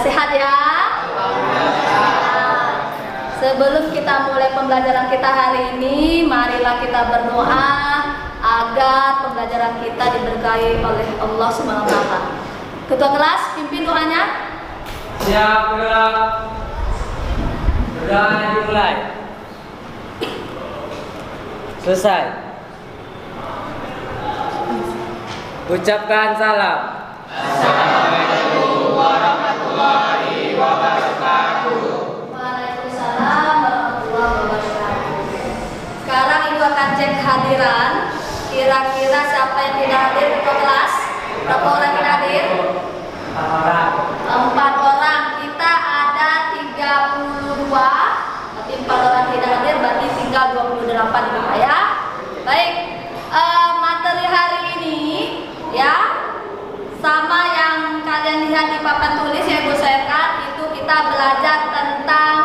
sehat ya? Sebelum kita mulai pembelajaran kita hari ini, marilah kita berdoa agar pembelajaran kita diberkahi oleh Allah Subhanahu wa Ta'ala. Ketua kelas, pimpin doanya. Siap, berdoa. Berdoanya dimulai. Selesai. Ucapkan salam. Assalamualaikum warahmatullahi wabarakatuh. Waalaikumsalam warahmatullahi wabarakatuh. Sekarang ibu akan cek hadiran. Kira-kira siapa yang tidak hadir ketua kelas? Berapa orang tidak hadir? 4 orang. Kita ada 32. Tapi 4 orang tidak hadir, berarti tinggal 28 juga ya. Baik, materi hari ini ya sama yang kalian lihat di papan tulis yang ibu sharekan. Itu kita belajar tentang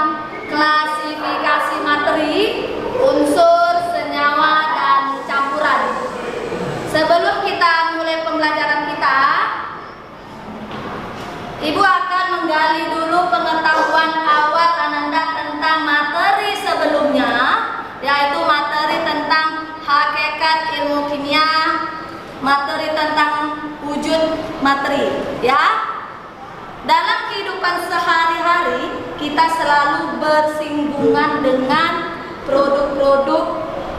klasifikasi materi, unsur, senyawa, dan campuran. Sebelum kita mulai pembelajaran kita, ibu akan menggali dulu pengetahuan awal Ananda tentang materi sebelumnya, yaitu materi tentang hakikat ilmu kimia, materi tentang wujud materi ya. Dalam kehidupan sehari-hari kita selalu bersinggungan dengan produk-produk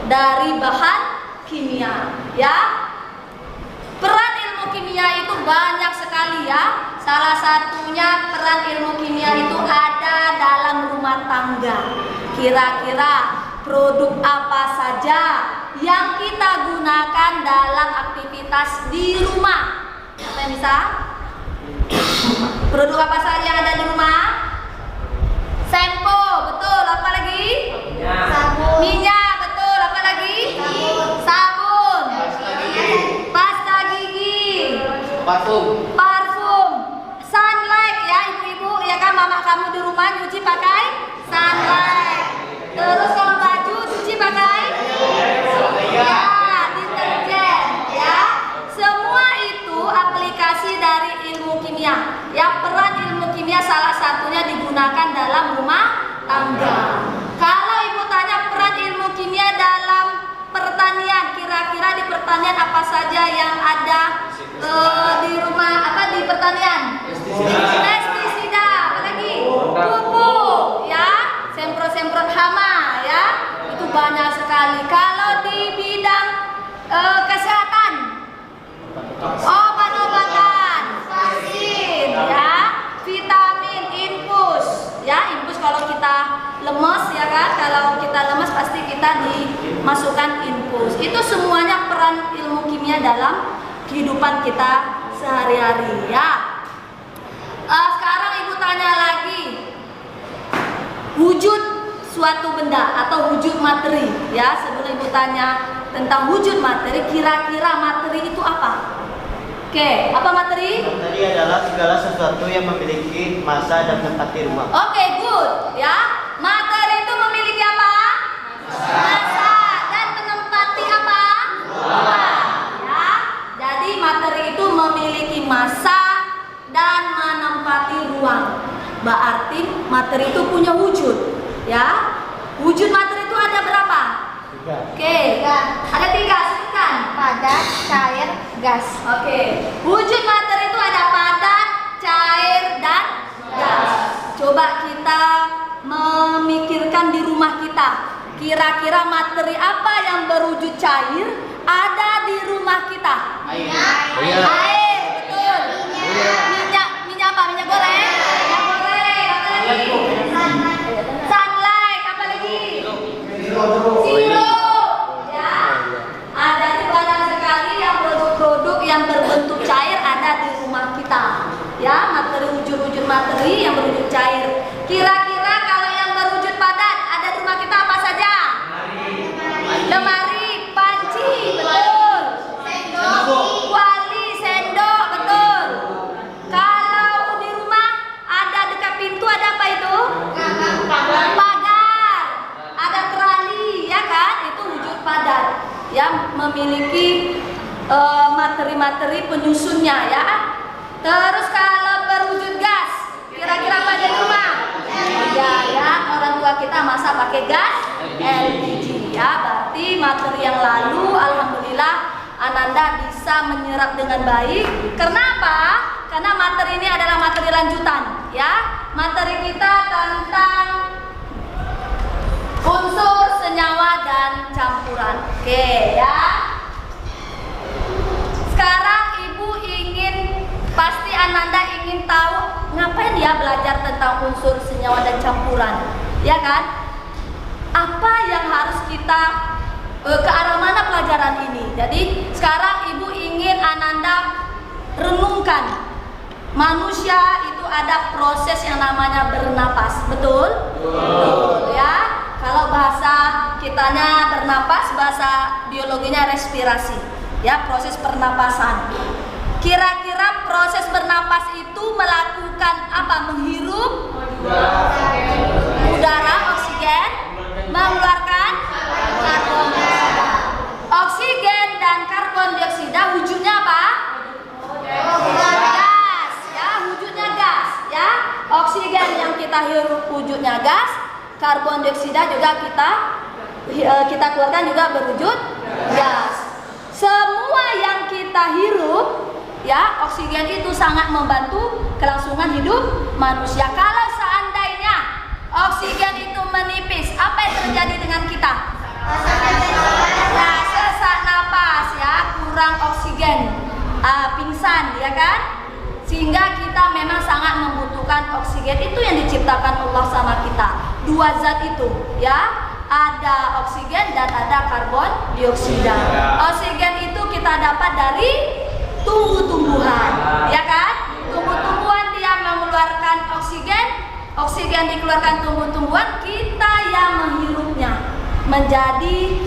dari bahan kimia ya. Peran ilmu kimia itu banyak sekali ya. Salah satunya peran ilmu kimia itu ada dalam rumah tangga. Kira-kira produk apa saja yang kita gunakan dalam aktivitas di rumah? Apa yang bisa? Produk apa saja yang ada di rumah? Sampo, betul. Apa lagi? Sabun. Minyak, betul. Apa lagi? Sabun. Pasta gigi. Parfum. Sunlight ya ibu-ibu, ya kan mama kamu di rumah nyuci pakai sunlight. Terus kalau baju cuci pakai ya deterjen ya. Semua itu aplikasi dari ilmu kimia. Ya, peran ilmu kimia salah satunya digunakan dalam rumah tangga. Kalau ibu tanya peran ilmu kimia dalam pertanian, kira-kira di pertanian apa saja yang ada di rumah, apa di pertanian? Pestisida, apalagi pupuk ya, semprot-semprot hama ya, itu banyak sekali. Kalau di bidang kesehatan, obat-obatan, vaksin ya, vitamin, infus ya. Infus kalau kita lemes ya kan, kalau kita lemes pasti kita dimasukkan infus. Itu semuanya peran ilmu kimia dalam kehidupan kita sehari-hari ya. Sekarang ibu tanya lagi, wujud suatu benda atau wujud materi ya. Sebelum ibu tanya tentang wujud materi, kira-kira materi itu apa? Oke, apa materi? Materi adalah segala sesuatu yang memiliki massa dan tempat di rumah. Oke, good ya. Materi itu memiliki apa? Massa dan menempati apa? Ruang ya. Jadi materi itu memiliki massa dan menempati ruang. Berarti materi itu punya wujud ya. Wujud materi itu ada berapa? 3. Oke, ada 3, sebutkan. Padat, cair, gas. Oke, wujud materi itu ada padat, cair, dan gas. Coba kita memikirkan di rumah kita. Kira-kira materi apa yang berwujud cair ada di rumah kita? Air. Air, betul. Minyak apa? Minyak goreng? Minyak goreng, apa lagi? Sunlight, apa lagi? Sirup, ya. Ada di banyak sekali yang produk-produk yang berbentuk cair ada di rumah kita. Ya, materi wujud-wujud materi yang berwujud cair. Kira-kira kalau yang berwujud padat ada di rumah kita apa saja? Lemari, panci, betul. Kuali, sendok, betul. Kalau di rumah ada dekat pintu ada apa itu? Pagar. Ada terali, ya kan? Itu wujud padat yang memiliki materi-materi penyusunnya ya. Terus kalau berwujud gas, kira-kira lalu, alhamdulillah Ananda bisa menyerap dengan baik. Kenapa? Karena materi ini adalah materi lanjutan, ya. Materi kita tentang unsur, senyawa, dan campuran. Oke, ya. Sekarang Ibu pasti Ananda ingin tahu ngapain ya belajar tentang unsur, senyawa, dan campuran, ya kan? Apa yang harus kita ke arah mana pelajaran ini? Jadi sekarang Ibu ingin Ananda renungkan, manusia itu ada proses yang namanya bernapas, betul? Betul, ya. Kalau bahasa kitanya bernapas, bahasa biologinya respirasi, ya, proses pernapasan. Kira-kira proses bernapas itu melakukan apa? Menghirup udara, oksigen, mengeluarkan karbon dioksida. Oksigen dan karbon dioksida wujudnya apa? Gas, ya, wujudnya gas, ya. Oksigen yang kita hirup wujudnya gas, karbon dioksida juga kita keluarkan juga berwujud gas. Semua yang kita hirup, ya, oksigen itu sangat membantu kelangsungan hidup manusia. Kalau seandainya oksigen itu menipis, apa yang terjadi dengan kita? Nah, sesak napas, ya, kurang oksigen, pingsan, ya kan? Sehingga kita memang sangat membutuhkan oksigen. Itu yang diciptakan Allah sama kita. Dua zat itu, ya. Ada oksigen dan ada karbon dioksida. Oksigen itu kita dapat dari tumbuh-tumbuhan, ya kan? Tumbuh-tumbuhan dia mengeluarkan oksigen, oksigen dikeluarkan tumbuh-tumbuhan, kita yang menghirupnya, menjadi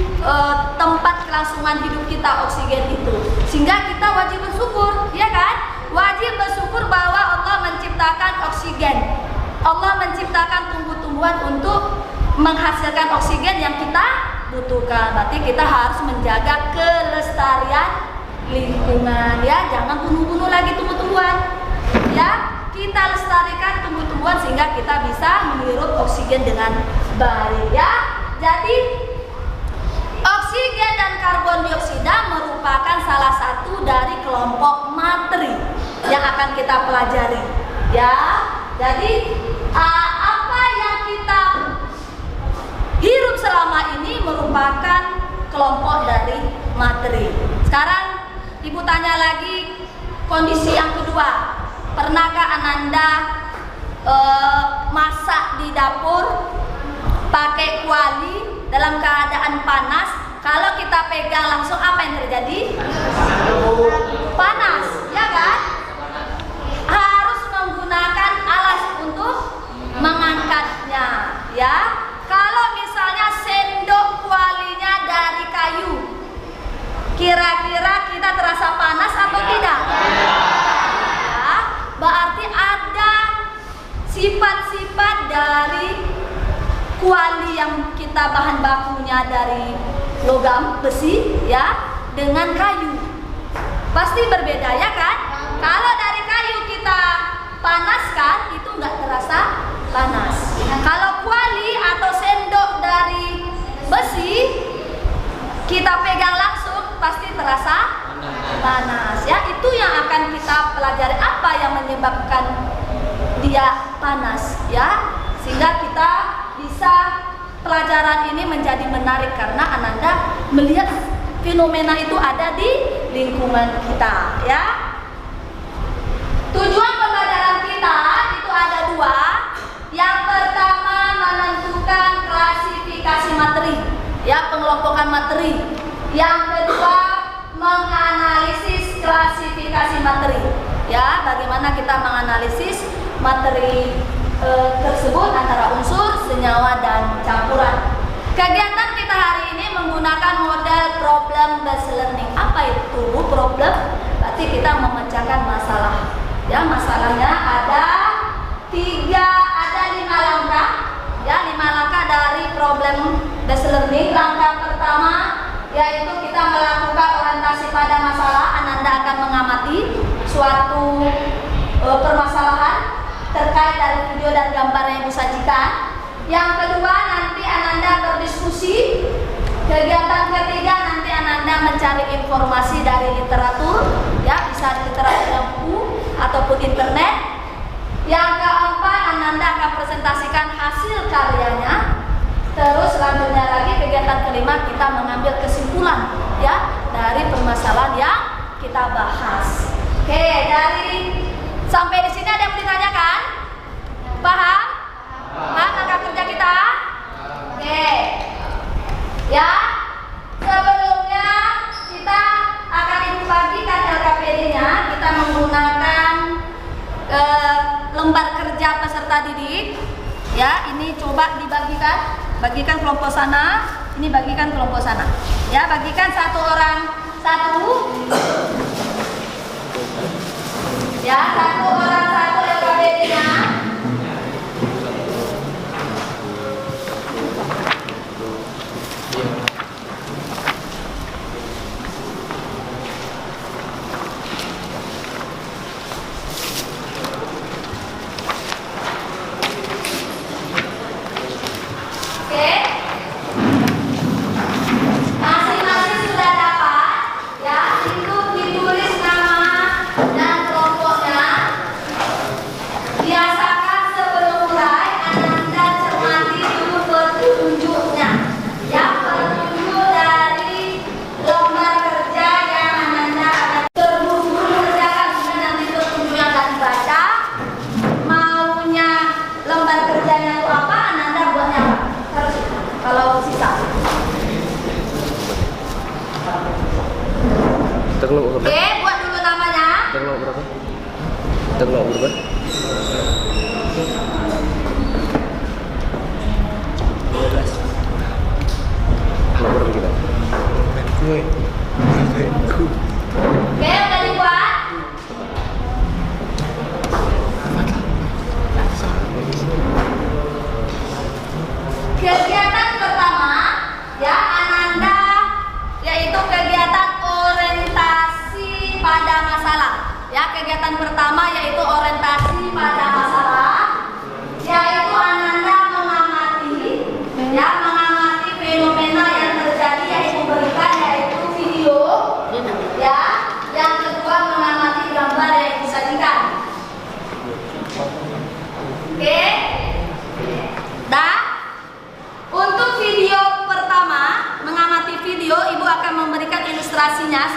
tempat kelangsungan hidup kita oksigen itu. Sehingga kita wajib bersyukur, ya kan? Wajib bersyukur bahwa Allah menciptakan oksigen. Allah menciptakan tumbuh-tumbuhan untuk menghasilkan oksigen yang kita butuhkan. Berarti kita harus menjaga kelestarian lingkungan, ya, jangan bunuh-bunuh lagi tumbuh-tumbuhan, ya. Kita lestarikan tumbuh-tumbuhan sehingga kita bisa menghirup oksigen dengan baik, ya. Jadi oksigen dan karbon dioksida merupakan salah satu dari kelompok materi yang akan kita pelajari, ya. Jadi apa yang kita hirup selama ini merupakan kelompok dari materi. Sekarang Ibu tanya lagi kondisi yang kedua. Pernahkah Ananda masak di dapur pakai kuali dalam keadaan panas? Kalau kita pegang langsung apa yang terjadi? Panas, ya kan? Harus menggunakan alas untuk mengangkatnya, ya. Kalau misalnya sendok kualinya dari kayu, kira-kira kita terasa panas atau tidak? Ya, berarti ada sifat-sifat dari kuali yang kita bahan bakunya dari logam besi, ya, dengan kayu. Pasti berbeda, ya kan? Kalau dari kayu kita panaskan, itu nggak terasa panas. Kalau kuali atau sendok dari besi kita pegang langsung, pasti terasa panas, ya. Itu yang akan kita pelajari, apa yang menyebabkan dia panas, ya, sehingga kita bisa pelajaran ini menjadi menarik karena Ananda melihat fenomena itu ada di lingkungan kita, ya. Tujuan pembelajaran kita itu ada dua. Yang pertama menentukan klasifikasi materi, ya, pengelompokan materi. Yang kedua menganalisis klasifikasi materi, ya, bagaimana kita menganalisis materi tersebut antara unsur, senyawa, dan campuran. Kegiatan kita hari ini menggunakan model problem based learning. Apa itu problem? Berarti kita memecahkan masalah, ya. Masalahnya ada 5 langkah, ya, 5 langkah dari problem based learning. Langkah pertama yaitu kita melakukan orientasi pada masalah. Ananda akan mengamati suatu permasalahan terkait dari video dan gambar yang Ibu sajikan. Yang kedua, nanti Ananda berdiskusi. Kegiatan ketiga, nanti Ananda mencari informasi dari literatur, ya bisa literatur yang buku ataupun internet. Yang keempat, Ananda akan presentasikan hasil karyanya. Terus selanjutnya lagi kegiatan kelima kita mengambil kesimpulan ya dari permasalahan yang kita bahas. Oke, dari sampai di sini ada yang mau ditanyakan? Paham? Paham langkah kerja kita? Oke. Ya. Sebelumnya kita akan ibu bagikan LKPD-nya. Kita menggunakan lembar kerja peserta didik. Ya, ini coba bagikan kelompok sana, ini bagikan kelompok sana. Ya, bagikan satu orang satu. Ya, satu orang satu LKPD-nya. Masing-masing sudah dapat, ya, itu ditulis nama dan kelompoknya. Biasakan sebelum mulai Ananda cermati dulu petunjuknya, ya, petunjuk dari lembar kerja yang Ananda akan terburu-buru kerjakan. Kemudian nanti petunjuknya akan dibaca. Maunya lembar kerjanya itu apa, Ananda buatnya apa? Harus kalau sisa. Terlalu Oke, buat dulu namanya. Terlalu berapa? Terlalu berapa? 12. Terlalu berapa kita? Oke, udah dibuat. Kegiatan pertama, ya, Ananda, yaitu kegiatan orientasi pada masalah. Ya, kegiatan pertama yaitu orientasi pada masalah, yaitu Ananda mengamati, ya, mengamati fenomena yang terjadi yang ibu berikan yaitu video, ya. Yang kedua mengamati gambar yang disajikan. Oke, dah. Untuk video pertama, mengamati video, ibu akan memberikan ilustrasinya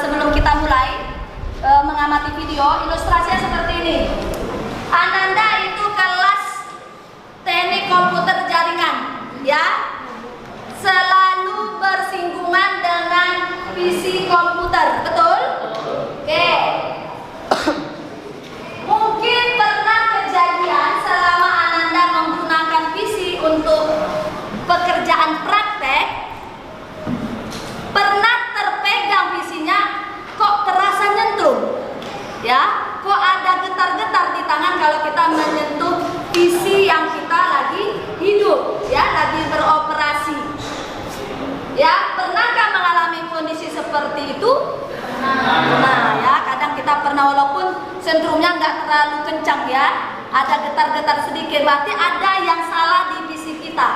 sebelum kita mulai mengamati video. Ilustrasinya seperti ini. Ananda itu kelas teknik komputer jaringan, ya, selalu bersinggungan dengan PC komputer, betul? Oke. Mungkin pernah kejadian selama Ananda menggunakan PC untuk pekerjaan praktek, pernah terpegang PC-nya kok terasa nyentrum, ya, kok ada getar-getar di tangan kalau kita menyentuh PC yang kita lagi hidup, ya, lagi beroperasi. Ya, pernahkah mengalami kondisi seperti itu? Nah, ya, kadang kita pernah, walaupun sentrumnya nggak terlalu kencang, ya, ada getar-getar sedikit, berarti ada yang salah di PC kita.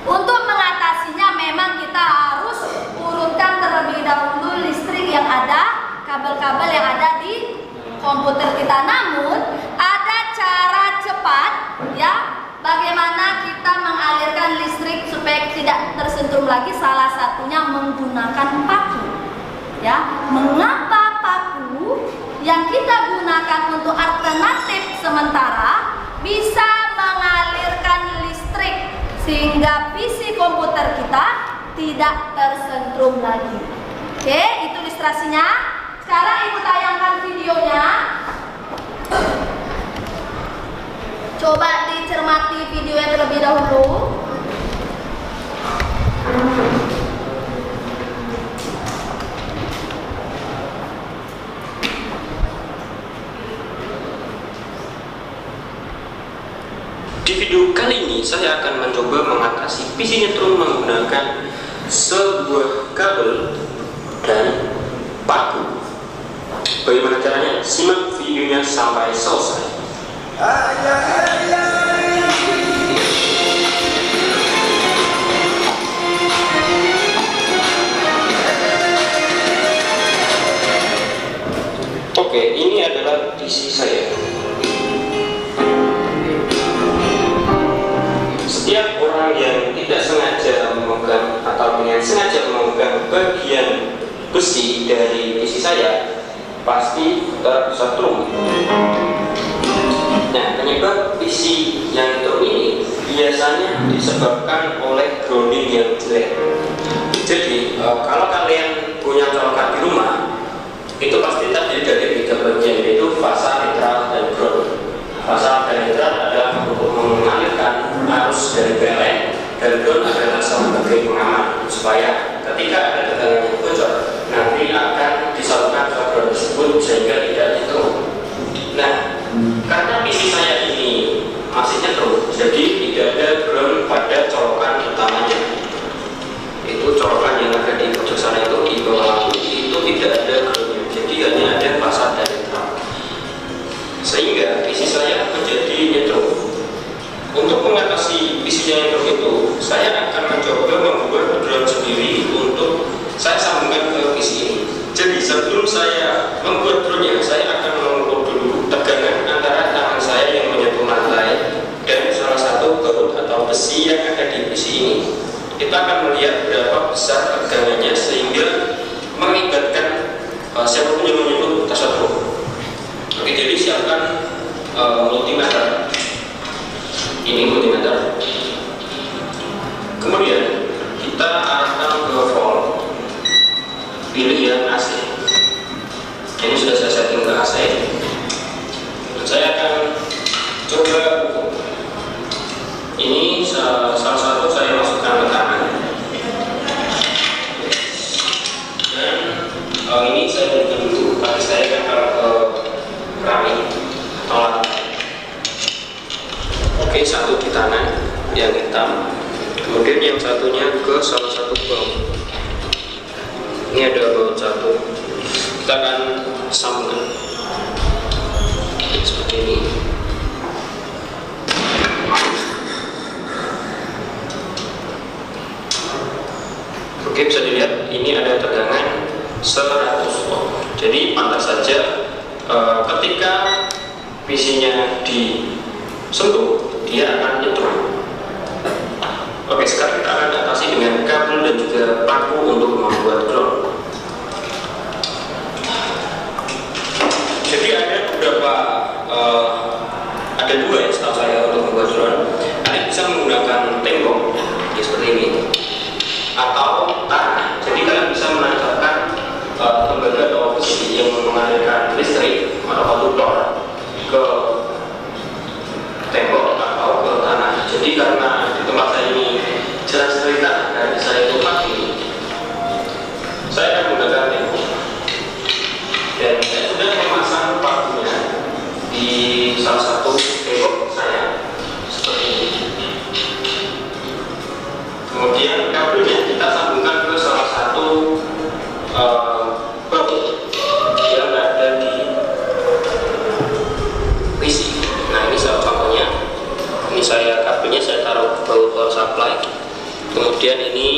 Untuk mengatasinya memang kita harus urutkan terlebih dahulu listrik yang ada, kabel-kabel yang ada di komputer kita. Namun ada cara cepat, ya, bagaimana kita mengalirkan listrik supaya tidak tersentrum lagi. Salah satunya menggunakan paku, ya. Mengapa paku yang kita gunakan untuk alternatif sementara bisa mengalirkan listrik sehingga PC komputer kita tidak tersentrum lagi. Oke, itu ilustrasinya. Sekarang ibu tayangkan videonya. Coba dicermati videonya terlebih dahulu. Di video kali ini saya akan mencoba mengatasi PC nyetrum menggunakan sebuah kabel dan paku. Bagaimana caranya? Simak videonya sampai selesai. orang yang tidak sengaja memegang atau dengan sengaja memegang bagian besi dari PC saya, pasti bisa truk. Nah, penyebab PC yang truk ini biasanya disebabkan oleh grounding yang jelek. Jadi kalau kalian punya colokan di rumah, itu pasti terdiri dari 3 bagian, yaitu fasa, netral, dan ground. Fasa dan netral adalah untuk mengalirkan arus dari PLN, dan ground adalah sebagai pengaman supaya ketika ada tegangan yang bocor, nanti akan disalurkan ke ground tersebut sehingga tidak nyetrum. Nah, karena PC saya ini masih nyetrum, jadi tidak ada ground pada colokan utamanya. Itu colokan yang ada di pojok sana itu di bawah lampu itu tidak ada groundnya, jadi hanya ada fasa dan netral, sehingga PC saya menjadi nyetrum. Untuk mengatasi PC yang nyetrum itu, saya akan mencoba membuat drone sendiri untuk saya sambungkan ke PC ini. Jadi sebelum saya membuat drone-nya, saya akan mengukur dulu tegangan antara tangan saya yang menyentuh lantai dan salah satu baut atau besi yang ada di PC ini. Kita akan melihat berapa besar tegangannya sehingga mengibatkan siapapun yang menyentuh tersebut. Oke, jadi siapkan multimeter. Ini multimeter. Kemudian kita arahkan ke volt. Pilih yang AC. Ini sudah saya setting ke AC. Dan saya akan coba ukur. Ini salah satu saya masukkan ke tangan. Dan ini saya berikan dulu, tapi saya akan ke keramik atau lantai. Oke, satu di tangan yang hitam, kemudian yang satunya ke salah satu baut. Ini ada baut satu, kita akan sambungkan seperti ini. Oke, bisa dilihat ini ada tegangan 100 volt. Jadi pantas saja ketika PC-nya disentuh, dia akan nyetrum. Oke, sekarang kita akan atasi dengan kabel dan juga paku untuk membuat ground. Jadi ada beberapa, ada 2 ya setahu saya untuk membuat drone. Kalian bisa menggunakan tembok ya, seperti ini, atau tanah. Jadi kalian bisa menancapkan tembaga atau besi yang mengalirkan listrik atau konduktor ke tembok atau ke tanah. Jadi karena di tempat saya ini jarang sekali tanah dan saya itu pagi, saya akan menggunakan tembok. Dan saya sudah memasang pakunya di salah satu tembok saya seperti ini. Kemudian kabelnya kita sambungkan ke salah satu baut yang ada di PC. Nah, ini salah contohnya. Ini kabelnya saya taruh baut power supply. Kemudian ini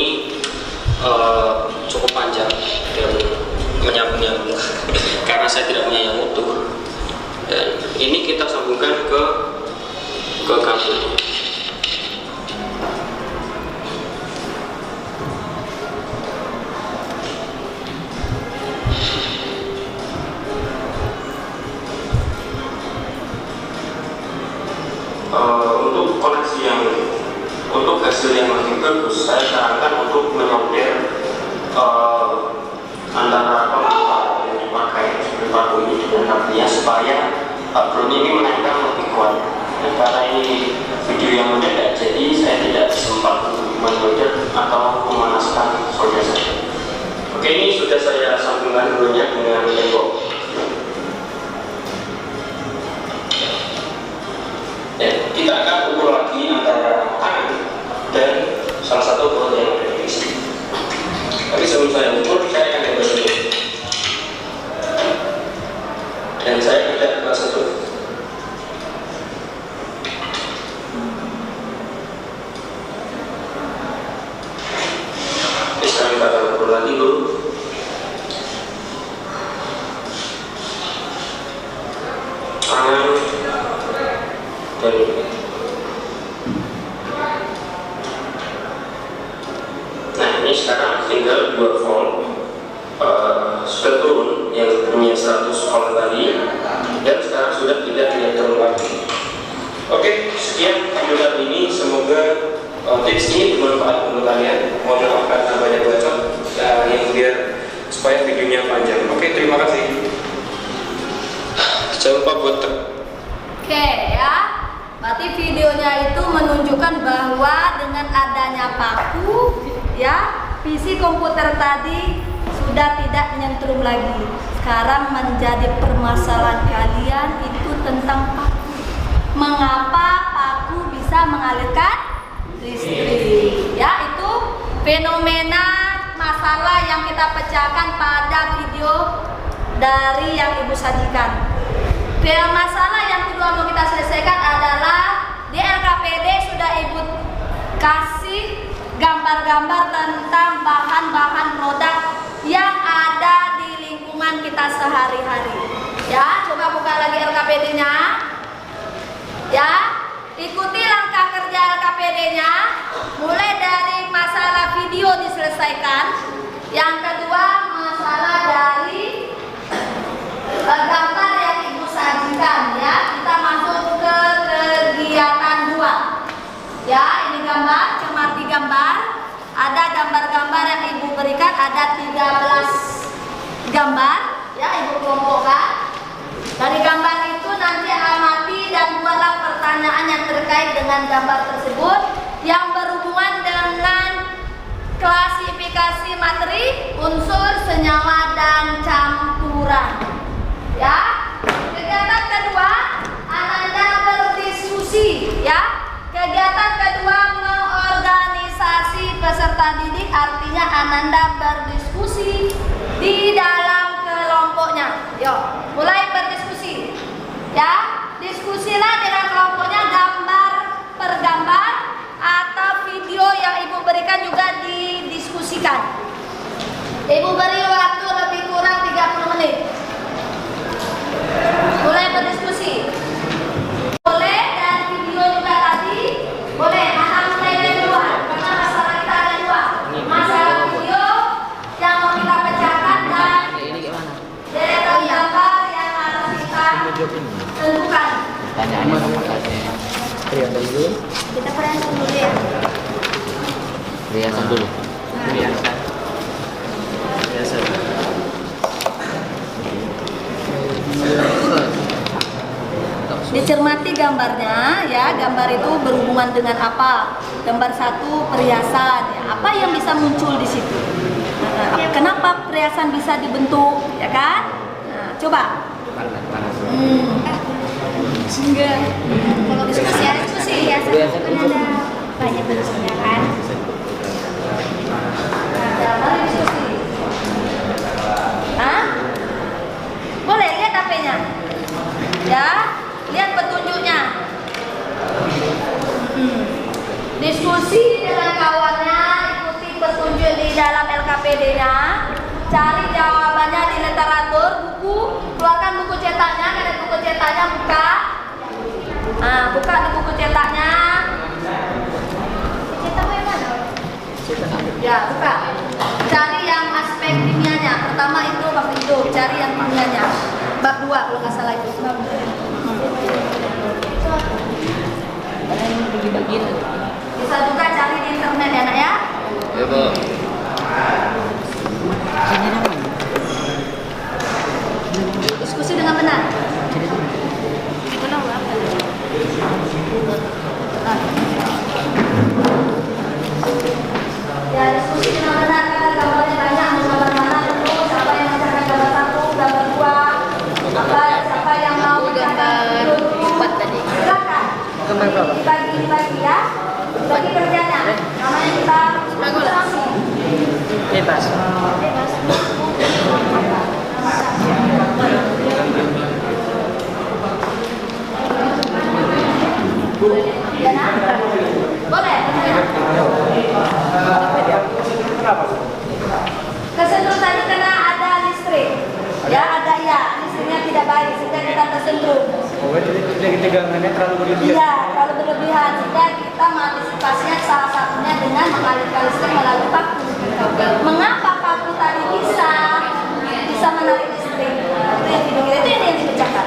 cukup panjang dan menyambung-nyambung karena saya tidak punya yang utuh. Dan ini kita sambungkan ke kabel. Untuk hasil yang lebih bagus, saya sarankan untuk menyolder antara pengawal yang dipakai seperti paku ini dengan kabelnya supaya drone ini menaikkan lebih kuat. Dan karena ini video yang mendadak, jadi saya tidak sempat untuk menyolder atau memanaskan solder saja. Oke, ini sudah saya sambungkan drone-nya dengan tembok. Kita akan ukur lagi antara tangan dan salah satu baut yang ada di sini. Tapi sebelum saya ukur, saya akan coba sentuh. Dan saya tidak akan sentuh. Sekarang kita akan ukur lagi dulu. Tangan dan Oke, sekian video kali ini. Semoga tips ini bermanfaat untuk kalian. Mohon maaf karena banyak bacot yang biar supaya videonya panjang. Oke, terima kasih. Jangan lupa buat Oke ya, berarti videonya itu menunjukkan bahwa dengan adanya paku ya, PC komputer tadi sudah tidak nyentrum lagi. Sekarang menjadi permasalahan kalian itu tentang paku. Mengapa paku bisa mengalirkan listrik? Ya, itu fenomena masalah yang kita pecahkan pada video dari yang Ibu sajikan. Masalah yang kedua mau kita selesaikan adalah di LKPD sudah Ibu kasih gambar-gambar tentang bahan-bahan produk yang ada di lingkungan kita sehari-hari. Ya, coba buka lagi LKPD-nya. Ya, ikuti langkah kerja LKPD-nya. Mulai dari masalah video diselesaikan. Yang kedua, masalah dari gambar yang Ibu sajikan ya. Kita masuk ke kegiatan 2. Ya, ini gambar, cermati gambar. Ada gambar-gambar yang Ibu berikan, ada 13 gambar ya, Ibu kelompokkan. Dari gambar itu nanti amati dan buatlah pertanyaan yang terkait dengan gambar tersebut yang berhubungan dengan klasifikasi materi, unsur, senyawa, dan campuran. Ya, kegiatan kedua, Ananda berdiskusi. Ya, kegiatan kedua mengorganisasi peserta didik, artinya Ananda berdiskusi di dalam kelompoknya. Yuk, mulai berdiskusi. Ya, diskusilah dengan kelompoknya gambar per gambar atau video yang Ibu berikan juga didiskusikan. Ibu beri waktu lebih kurang 30 menit. Mulai berdiskusi. Boleh dan video juga tadi. Boleh, anak mulai dari luar. Karena masalah kita ada 2. Masalah video yang mau kita pecahkan dan deretan gambar yang harus kita tentukan. Pertanyaannya sama saja. Perhiasan dulu. Kita perhiasan dulu ya. Perhiasan dulu. Biasa. Biasa. Dicermati gambarnya ya, gambar itu berhubungan dengan apa? Gambar 1 perhiasan ya. Apa yang bisa muncul di situ? Kenapa perhiasan bisa dibentuk, ya kan? Nah, coba. Enggak. Kalau diskusi ada diskusi ya, kan ada banyak bentuknya kan. Nah, mari diskusi. Hah? Boleh lihat HP-nya? Ya, lihat petunjuknya. Diskusi dengan kawannya, ikuti petunjuk di dalam LKPD-nya. Cari jawabannya di literatur, buku, keluarkan buku cetaknya, ada buku cetaknya buka. Nah, buka di buku cetaknya. Cetak yang mana? Ya, buka. Cari yang aspek kimianya. Pertama itu bab itu, cari yang kimianya. Bab 2 kalau nggak salah itu. Bisa juga cari di internet ya, Nak ya. Ya, Bu. Diskusi dengan benar. Ya, diskusi dengan benar. Gambarnya banyak, gambar mana dulu, siapa yang mencerahkan gambar 1, gambar 2, siapa yang mau mencerahkan dulu. Silakan. Gambar berapa? Dibagi ya. Bagi kerjanya. Namanya kita diskusi. Bebas. Ya, Nak? Boleh? Kesentuh tadi karena ada listrik. Ya, ada ya. Listriknya tidak baik sehingga kita tersentuh. Oh, jadi tegangannya terlalu berlebihan. Iya, kalau berlebihan sehingga kita mengantisipasinya salah satunya dengan mengalirkan listrik melalui paku. Mengapa paku tadi bisa menarik listrik? Itu yang dipecahkan.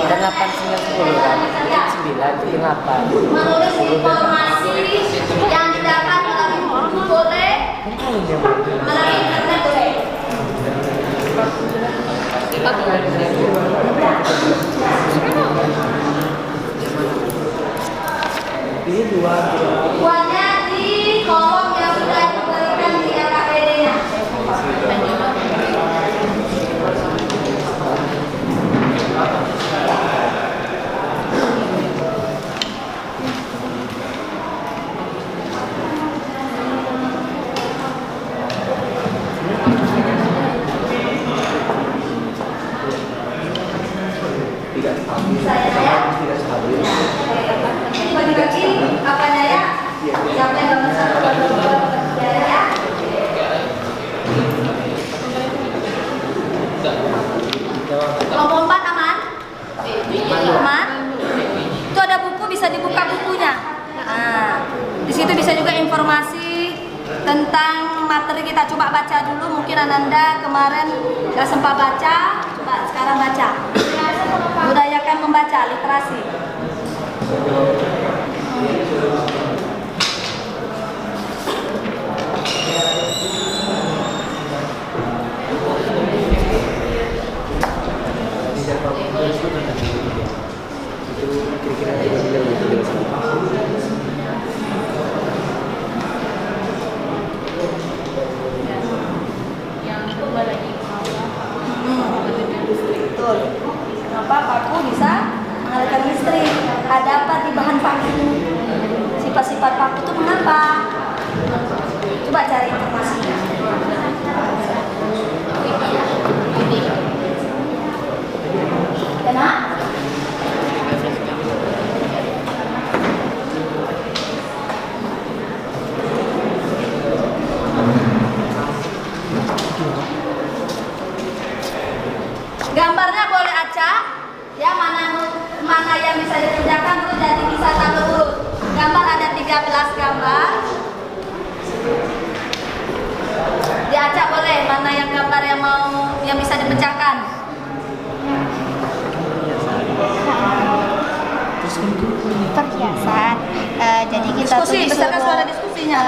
Ada 8, 9, 10 kan? 9, itu 8. Menulis informasi yang didapat melalui buku boleh, melalui internet boleh. Ini 2. Buatnya di kolom yang sudah diberikan di LKPD-nya. Ini bagi-bagi apa daya? Siapa yang gambar satu, dua, ya? Kelompok 4 aman? Aman? Itu ada buku, bisa dibuka bukunya. Nah, di situ bisa juga informasi tentang materi kita. Coba baca dulu, mungkin Ananda kemarin nggak sempat baca, coba sekarang baca. Budayakan membaca, literasi. Betul. Kenapa paku bisa mengalirkan listrik? Ada apa di bahan paku? Sifat-sifat paku itu mengapa? Coba cari informasinya. Kenapa? Gambarnya boleh acak, ya mana yang bisa dikerjakan terus jadi bisa satu urut. Gambar ada 13 gambar. Diacak boleh, mana yang gambar yang bisa dipecahkan. Perhiasan. Jadi kita Diskusi, tuh besarkan suara disuruh diskusinya.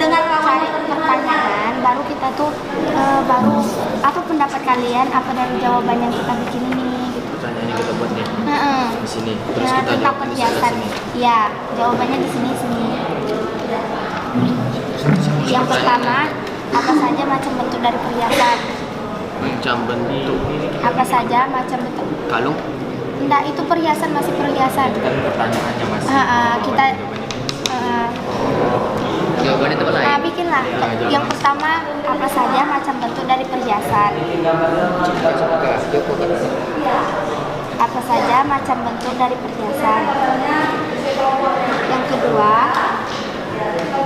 dengar cari pertanyaan, baru kita tuh baru apa pendapat kalian, apa dari jawaban yang kita bikin ini gitu. Pertanyaannya kita buat nih di sini. Terus Nah, kita tentang jawab tulisannya perhiasan. sini. Ya, jawabannya di sini. Yang pertama, apa saja macam bentuk dari perhiasan? Macam bentuk Apa saja macam bentuk? kalung. Enggak, itu perhiasan, masih perhiasan. Kan pertanyaannya masih. Kita Jawabannya tempat lain. bikinlah. Yang pertama, apa saja macam bentuk dari perhiasan? Apa saja macam bentuk dari perhiasan? Yang kedua,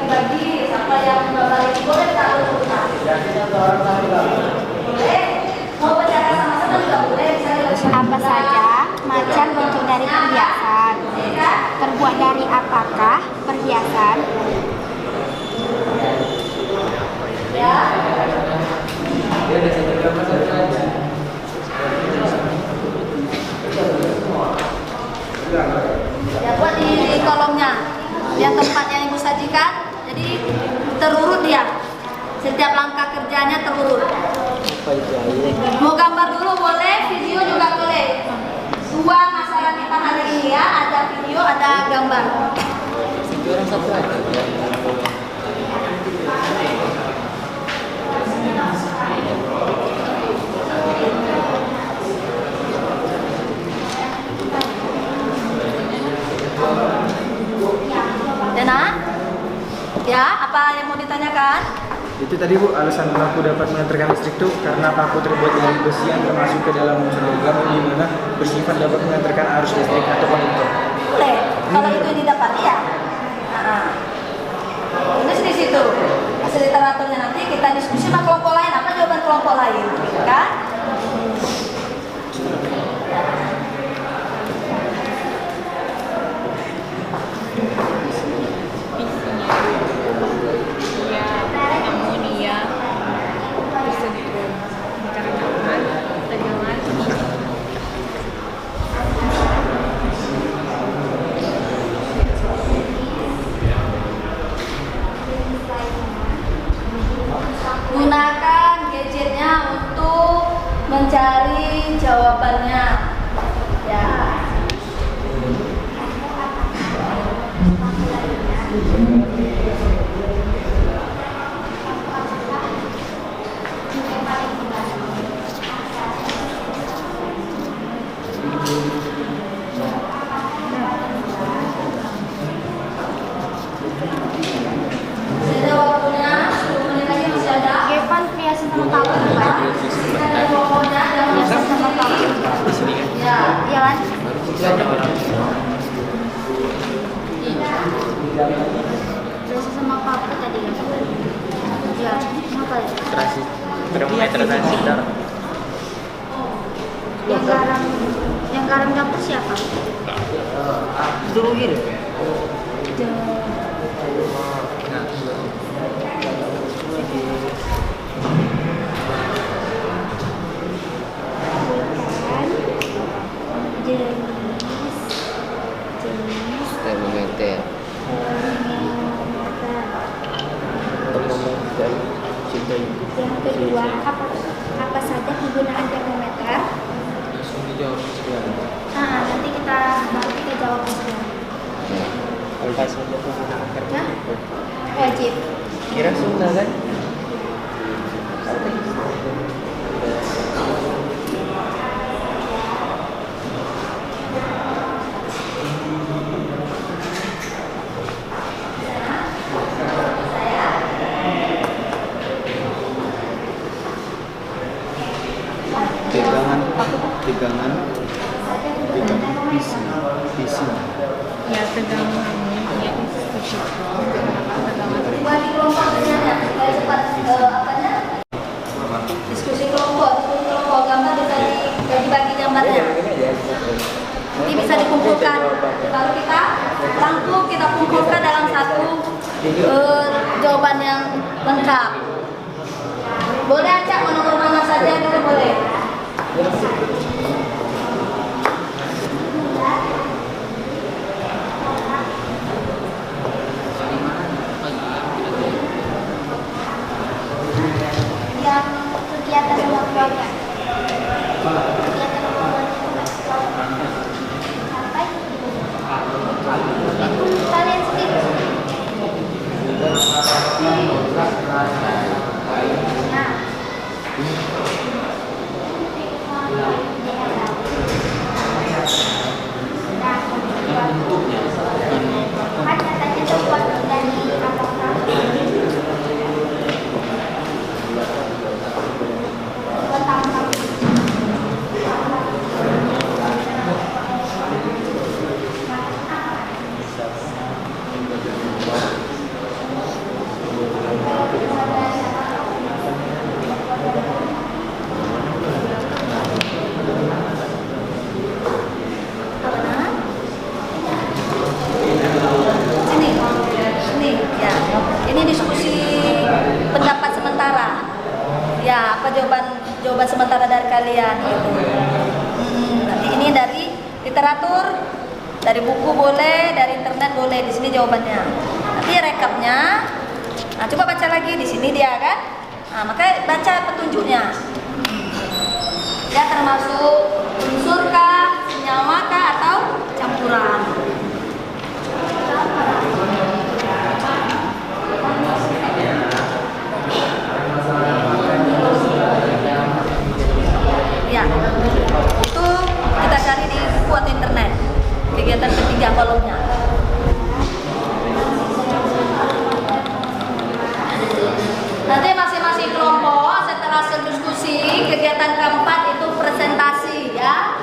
Bagi siapa yang gambar ini boleh tahu urutan. Boleh. Mau bercakap sama-sama juga boleh. apa saja macam bentuk dari perhiasan? Terbuat dari apakah perhiasan? Ya. Ya buat di kolomnya. Lihat tempat yang ibu sajikan. Jadi terurut ya. Setiap langkah kerjanya terurut. Mau gambar dulu boleh, video juga boleh. Dua masalah kita hari ini ya, ada video, ada gambar. Orang satu aja. Dena? Ya, apa yang mau ditanyakan? Itu tadi Bu, alasan paku dapat mengantarkan listrik itu karena paku terbuat dari besi yang termasuk ke dalam unsur logam di mana bersifat dapat mengantarkan arus listrik atau konduktor. Boleh. Kalau itu yang didapat ya. Terus di situ hasil literaturnya nanti kita diskusi sama kelompok lain. Apa jawaban kelompok lain? Kan? amonia bersetrum karena tegangan jawabannya. Ya. Masih ada waktunya, 10 menit lagi masih ada. Gevan pria sama tahun Pak. Kita ada pokoknya yang Pria sama tahun. ya. Iya kan? Pria sama papa tadi kan? Iya. Apa ya? Termometer transistor. Yang garam dapur siapa? Dulu gitu. Jenis Termometer. Termometer. Cinta. yang kedua, apa saja penggunaan termometer? Langsung dijawab sekarang. Nah, nanti baru kita jawab sekarang. Pas untuk menggunakan Ya, wajib. Kira Sunda kan? Tegangan visi. Ya tegangannya ya seperti Bagi kelompoknya ya, supaya cepat apanya? Diskusi kelompok gambar bisa dibagi gambarnya. Nanti bisa dikumpulkan. Baru kita rangkum, kita kumpulkan dalam satu jawaban yang lengkap. Boleh acak nomor mana saja gitu boleh. Yang kegiatan sama keluarga. Kegiatan sama keluarga sampai kalian sendiri. Kan katanya terbuat dari Sini ya. Ini diskusi pendapat sementara. Ya, apa jawaban sementara dari kalian gitu. Nanti ini dari literatur, dari buku boleh, dari internet boleh. Di sini jawabannya. Nanti rekapnya. Nah, coba baca lagi di sini dia kan. Nah, maka baca petunjuknya. Dia termasuk unsur kah, senyawa kah atau campuran. Ya, itu kita cari di buku atau internet. Kegiatan ketiga kolomnya. Nanti masing-masing kelompok setelah hasil diskusi, kegiatan keempat itu presentasi ya.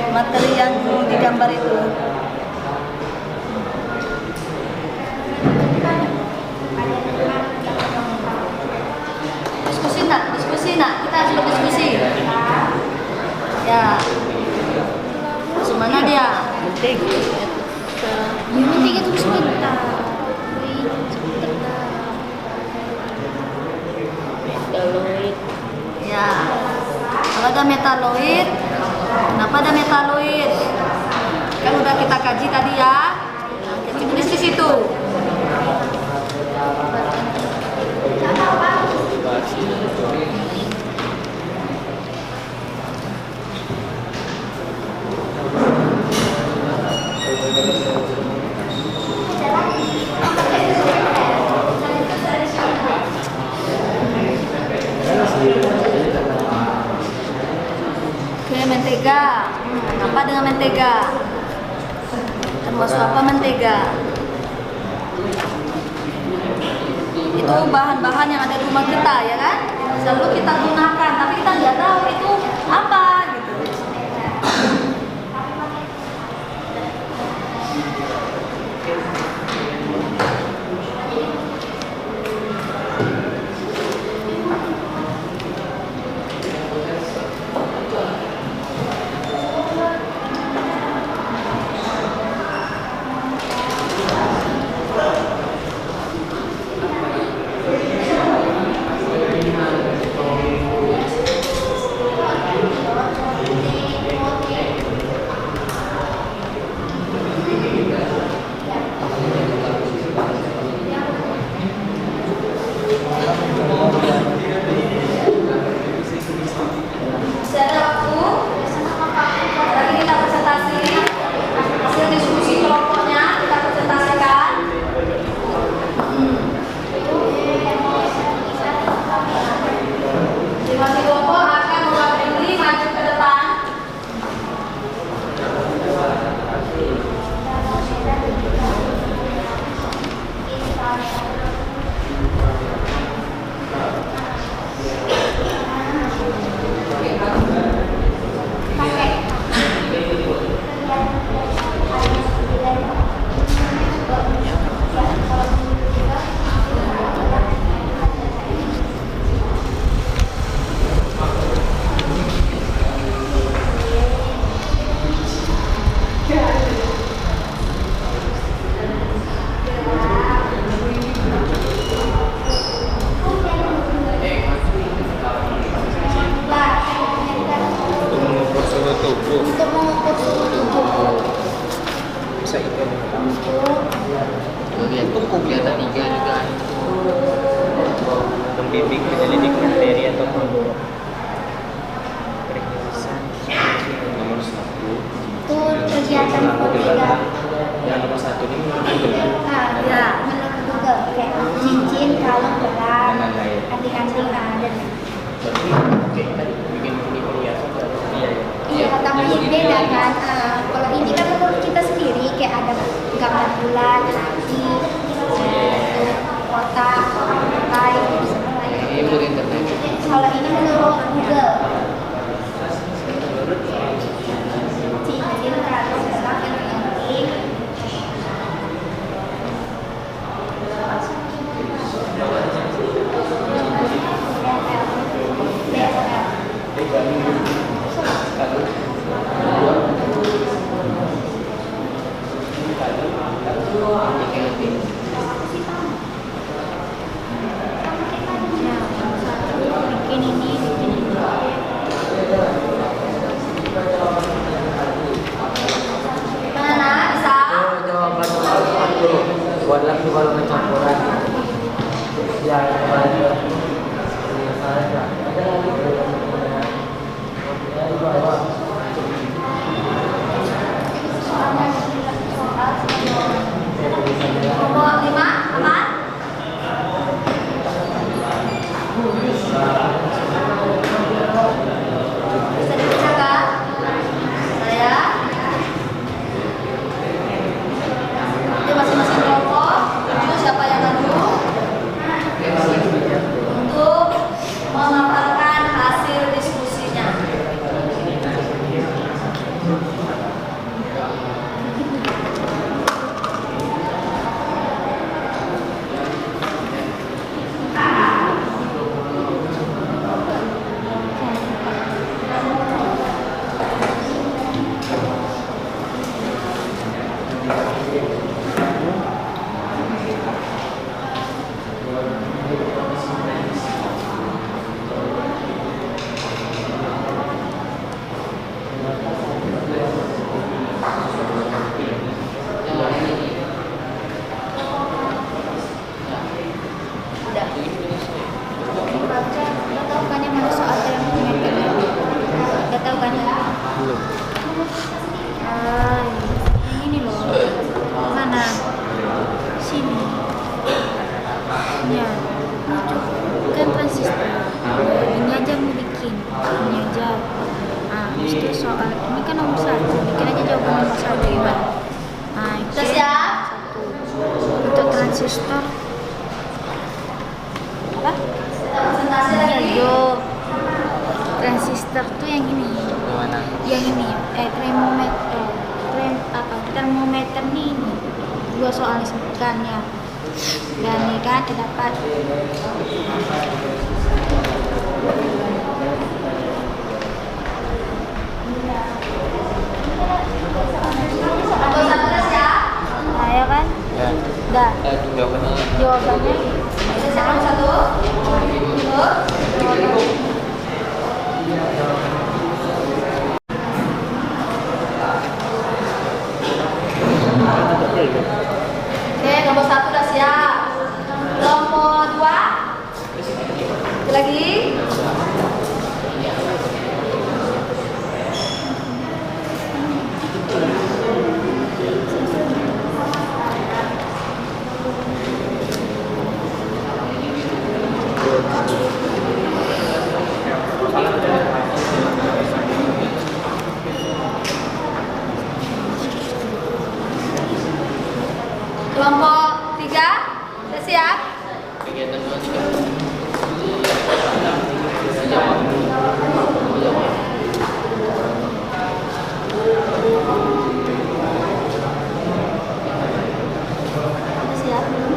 materi yang digambar itu. Diskusi nak, kita harus berdiskusi. Ya, mana dia? Mentega itu sebentar. Ya, kalau ada metaloid, kenapa ada metaloid? Kan udah kita kaji tadi ya. Jadi tulis di situ. Oke, mentega. Apa dengan mentega? Termasuk apa mentega? Itu bahan-bahan yang ada di rumah kita, ya kan? Selalu kita gunakan, tapi kita nggak tahu itu apa gitu. Masih ada waktu. Lagi kita presentasi hasil diskusi kelompoknya, kita presentasikan. Masing-masing kelompok akan mewakili maju ke depan. Untuk mengukur suhu tubuh. Bisa itu. Lihat tuh kelihatan 3 juga. Membimbing penyelidik materi atau kelompok. Nomor 1. Itu kegiatan Google. Yang nomor 1 ini Ya. Menurut Google kayak cincin, kalung, gelang, Dengan lain. anting-anting dan Oke, tadi bikin ini perhiasan. Iya, ya. iya tambahin beda kan. Kalau ini kan menurut kita sendiri kayak ada gambar bulan, lagi, kotak, lantai. Ini menurut internet. Kalau ini menurut Google. Cincin, kalung, gelang, anting-anting. Bikin ini, bikin ini. Mana bisa? Jawaban soal 1 buat lagi kalau campuran. Ya, ada. Kelompok 5, aman? Bisa dibacakan? Saya. Jadi masing-masing kelompok, siapa yang lalu? kan nomor 1. Bikin aja jawaban nomor 1 gimana? Nah, itu Sudah siap? untuk transistor. Apa? Presentasi lagi. Yo, transistor tuh yang ini. Gimana? Yang ini, termometer nih ini. 2 soal disebutkan ya. Dan ini kan terdapat Nomor 1 sudah siap? nah, ya kan? Ya. Dah. Jawabannya. Jawabannya Sudah siap nomor 1? Oke, nomor 1 udah siap. Nomor 2. Lagi. Kelompok 3 sudah siap? Kegiatan 2 udah siap belum?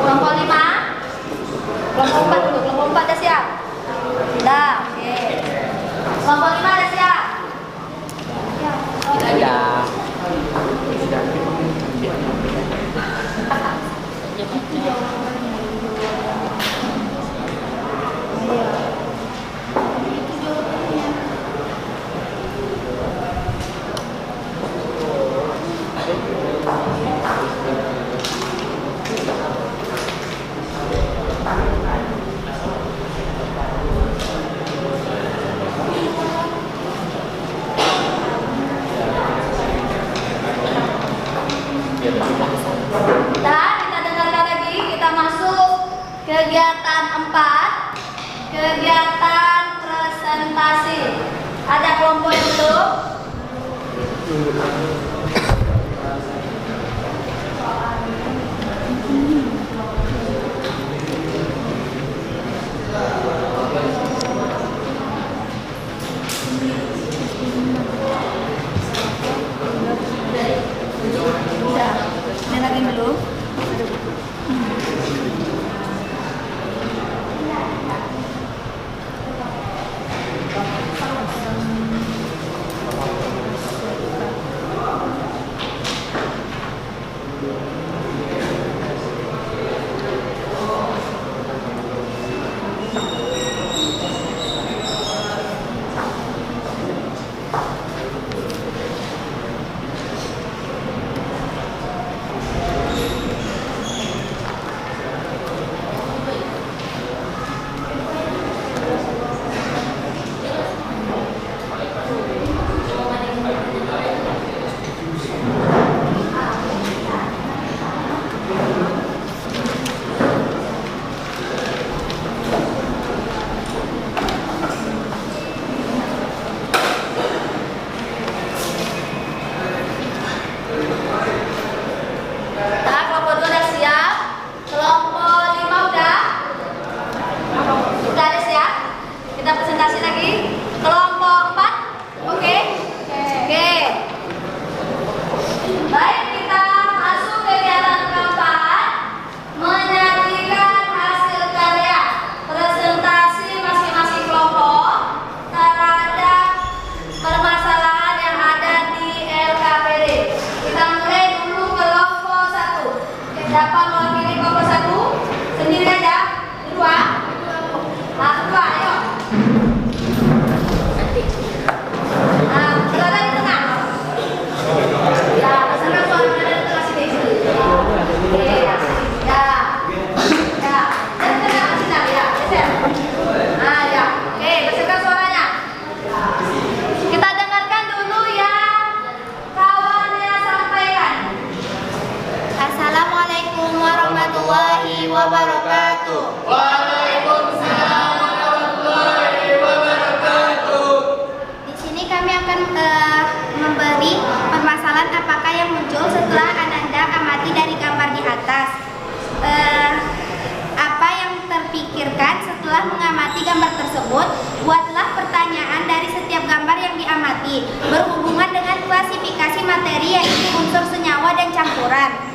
Kelompok 5. Kelompok 4 dulu. Kelompok 4 udah siap? Udah, oke. Kelompok 5 udah siap? Ya. Dan kita dengarkan lagi, kita masuk kegiatan 4, kegiatan presentasi. Ada kelompok yang belum? Udah. Ini lagi belum? wabarakatuh. Di sini kami akan memberi permasalahan apakah yang muncul setelah Ananda amati dari gambar di atas. Apa yang terpikirkan setelah mengamati gambar tersebut? Buatlah pertanyaan dari setiap gambar yang diamati berhubungan dengan klasifikasi materi yaitu unsur senyawa dan campuran.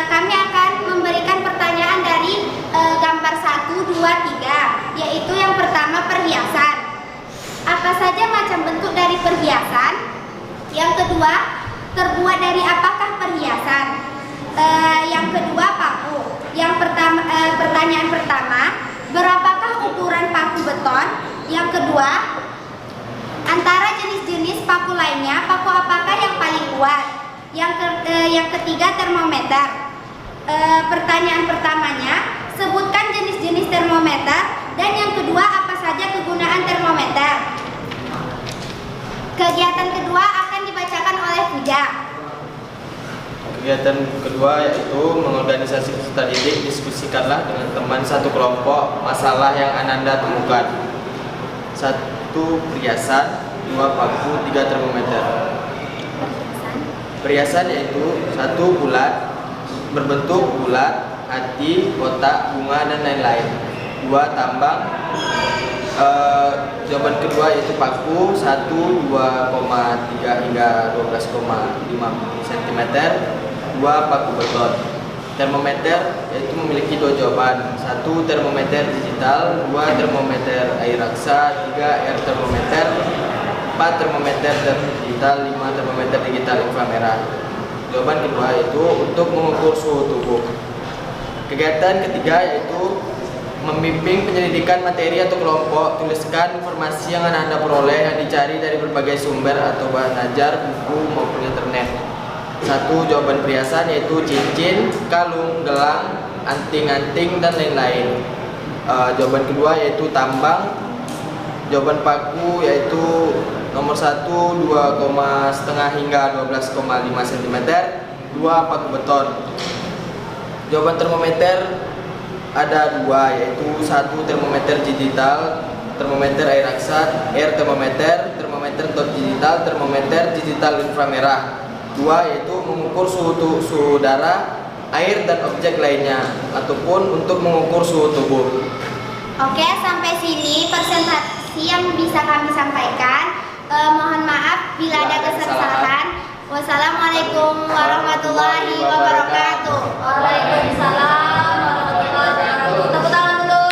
Kami akan memberikan pertanyaan dari gambar 1, 2, 3, yaitu yang pertama perhiasan. Apa saja macam bentuk dari perhiasan? Yang kedua, terbuat dari apakah perhiasan? Yang kedua, paku. Yang pertama, pertanyaan pertama, berapakah ukuran paku beton? Yang kedua, antara jenis-jenis paku lainnya, paku apakah yang paling kuat? Yang ketiga, termometer. Pertanyaan pertamanya, sebutkan jenis-jenis termometer, dan yang kedua, apa saja kegunaan termometer. Kegiatan kedua akan dibacakan oleh Puja. Kegiatan kedua yaitu mengorganisasi peserta didik. Diskusikanlah dengan teman satu kelompok masalah yang Ananda temukan. 1 perhiasan, 2 paku, 3 termometer. Perhiasan yaitu 1 bulat, berbentuk bulat, hati, kotak, bunga, dan lain-lain. 2 tambang. Jawaban kedua yaitu paku 1, 2,3 hingga 12,5 cm. 2 paku beton. Termometer yaitu memiliki 2 jawaban. 1 termometer digital, 2 termometer air raksa, 3 air termometer, 4 termometer digital, 5 termometer digital inframerah. Jawaban kedua yaitu untuk mengukur suhu tubuh. Kegiatan ketiga yaitu membimbing penyelidikan materi atau kelompok. Tuliskan informasi yang Anda peroleh yang dicari dari berbagai sumber atau bahan ajar, buku maupun internet. 1 jawaban perhiasan yaitu cincin, kalung, gelang, anting-anting, dan lain-lain. Jawaban kedua yaitu tambang. Jawaban paku yaitu nomor 1 2,5 hingga 12,5 cm. 2 paku beton. Jawaban termometer ada 2 yaitu 1 termometer digital, termometer air raksa, air termometer, termometer digital, termometer digital inframerah. 2 yaitu mengukur suhu darah, air, dan objek lainnya ataupun untuk mengukur suhu tubuh. Oke, sampai sini presentasi yang bisa kami sampaikan. Mohon maaf bila ada kesalahan. Wassalamualaikum warahmatullahi wabarakatuh. Waalaikumsalam warahmatullahi wabarakatuh. Tepuk tangan dulu.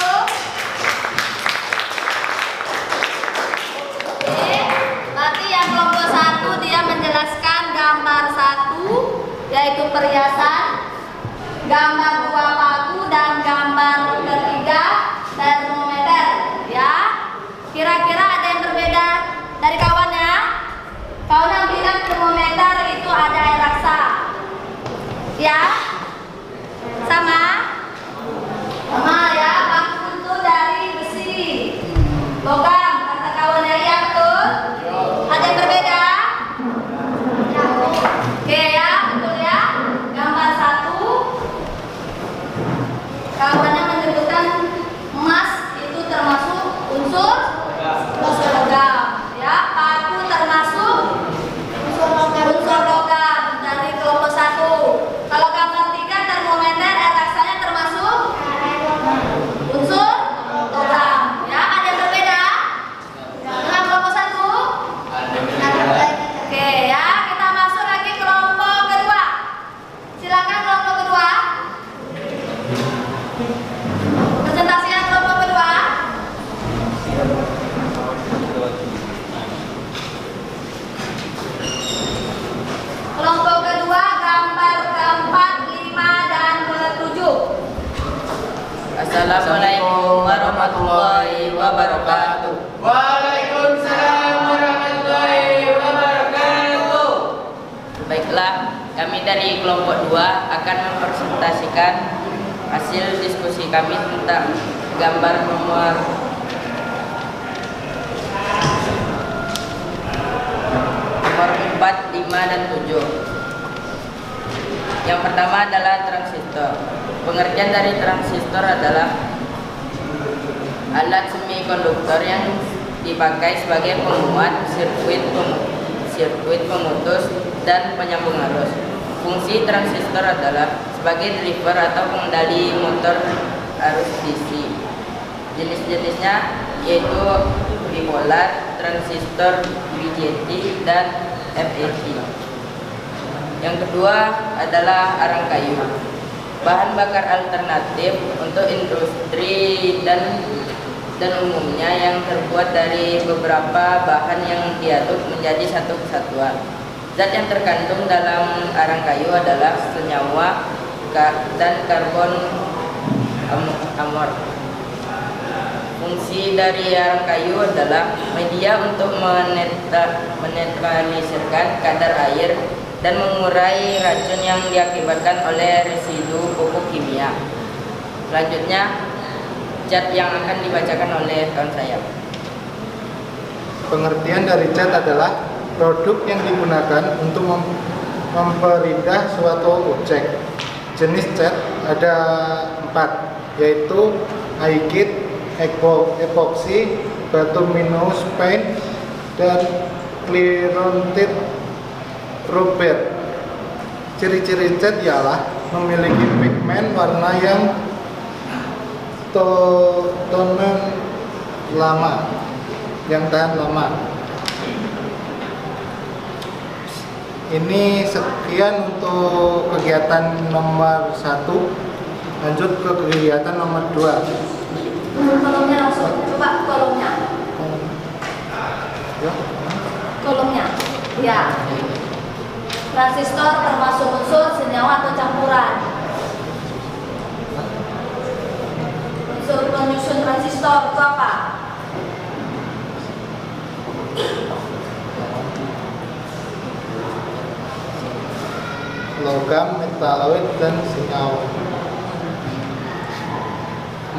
Oke, berarti yang kelompok 1 dia menjelaskan gambar 1 yaitu perhiasan, gambar 2 paku, dan gambar ketiga termometer. Ya, kira-kira ada yang berbeda dari kawannya? Kawan yang bilang termometer itu ada air raksa. Ya? Sama? Sama ya, paku itu dari besi. Logam, kata kawannya, ya betul? Ada yang berbeda? Oke ya, betul ya. Gambar 1 kawannya menyebutkan emas itu termasuk unsur logam. Ya, paku termasuk unsur logam dari kelompok 1. Kalau gambar 3 termometer air raksanya termasuk unsur logam. Ya, ada yang berbeda dengan kelompok 1? Oke ya, kita masuk lagi kelompok kedua. Silakan kelompok kedua. Presentasinya kelompok kedua. Kelompok kedua gambar keempat, 5, dan ke-7. Assalamualaikum warahmatullahi wabarakatuh. Waalaikumsalam warahmatullahi wabarakatuh. Baiklah, kami dari kelompok 2 akan mempresentasikan hasil diskusi kami tentang gambar nomor 4, 5, dan 7. Yang pertama adalah transistor. Pengertian dari transistor adalah alat semikonduktor yang dipakai sebagai penguat, sirkuit pemutus, dan penyambung arus. Fungsi transistor adalah sebagai driver atau pengendali motor arus DC. Jenis-jenisnya yaitu bipolar, transistor BJT, dan FET. Yang kedua adalah arang kayu. Bahan bakar alternatif untuk industri dan umumnya yang terbuat dari beberapa bahan yang diaduk menjadi satu kesatuan. Zat yang terkandung dalam arang kayu adalah senyawa dan karbon amor. Fungsi dari arang kayu adalah media untuk menetralisirkan kadar air dan mengurai racun yang diakibatkan oleh residu pupuk kimia. Selanjutnya, cat yang akan dibacakan oleh kawan saya. Pengertian dari cat adalah produk yang digunakan untuk memperindah suatu objek. Jenis cat ada 4, yaitu aikit, epoksi, bituminous paint, dan clearontit rubber. Ciri-ciri cat ialah memiliki pigmen warna yang tonen lama, yang tahan lama. Ini sekian untuk kegiatan nomor 1. Lanjut ke kegiatan nomor 2. Kolomnya langsung, coba kolomnya. Ya. Kolomnya, ya. Transistor termasuk unsur senyawa atau campuran. Unsur penyusun transistor itu apa? Logam, metaloid, dan senyawa.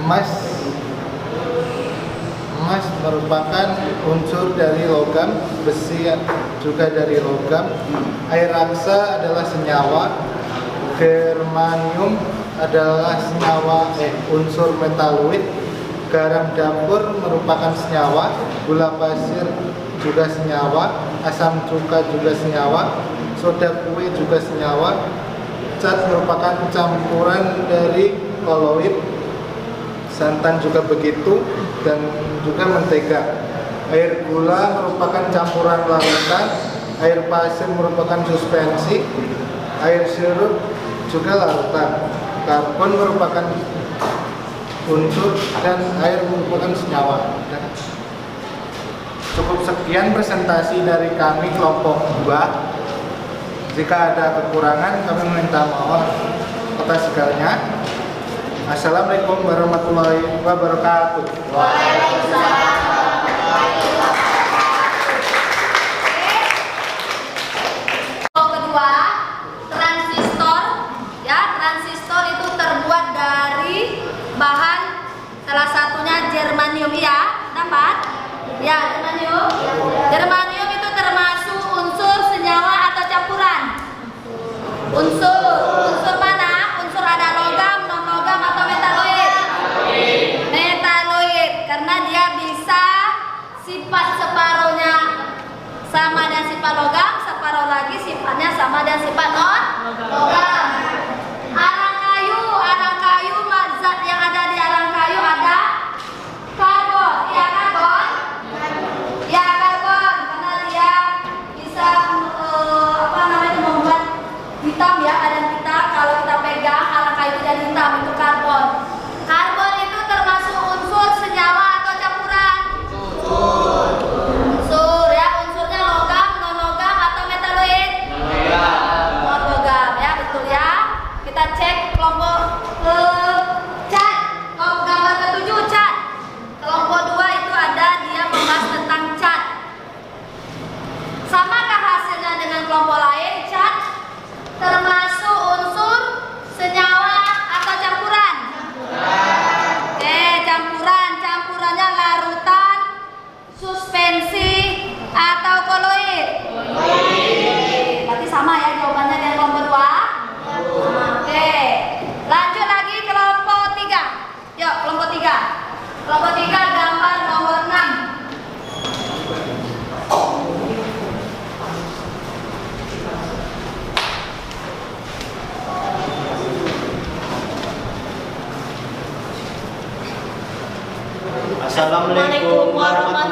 Emas merupakan unsur dari logam, besi juga dari logam. Air raksa adalah senyawa, germanium adalah senyawa unsur metaloid, garam dapur merupakan senyawa, gula pasir juga senyawa, asam cuka juga senyawa, soda kue juga senyawa, cat merupakan campuran dari koloid, santan juga begitu, dan juga mentega. Air gula merupakan campuran larutan, air pasir merupakan suspensi, air sirup juga larutan, karbon merupakan unsur, dan air merupakan senyawa. Cukup sekian presentasi dari kami kelompok 2. Jika ada kekurangan, kami meminta maaf atas segalanya. Assalamualaikum warahmatullahi wabarakatuh. Waalaikumsalam. Kedua, transistor. Ya, transistor itu terbuat dari bahan salah satunya germanium, ya. Dapat? Ya, germanium. Germanium itu termasuk unsur senyawa atau campuran. Unsur mana? Unsur ada logam, non-logam atau metaloid? Metaloid, karena dia bisa sifat separuhnya sama dengan sifat logam, separuh lagi sifatnya sama dengan sifat non-logam. Arang kayu, zat yang ada di arang kayu ada karbon, ya karbon? Ya karbon, karena dia bisa membuat hitam, ya, ada hitam. Kalau kita pegang arang kayu jadi hitam, itu karbon. Karbon itu termasuk unsur senyawa atau campuran? Unsur, ya. Unsurnya logam, non-logam atau metaloid? Logam.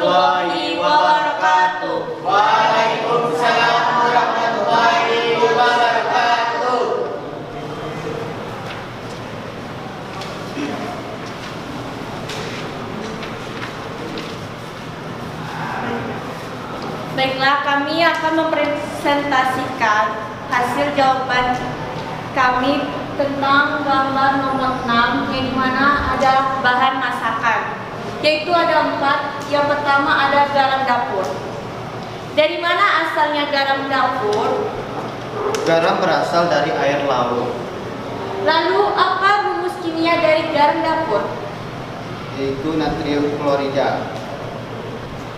warahmatullahi wabarakatuh. Waalaikumsalam warahmatullahi wabarakatuh. Baiklah, kami akan mempresentasikan hasil jawaban kami tentang gambar nomor 6, yang dimana ada bahan masakan, yaitu ada 4. Yang pertama ada garam dapur. Dari mana asalnya garam dapur? Garam berasal dari air laut, Lalu apa rumus kimia dari garam dapur? yaitu natrium klorida.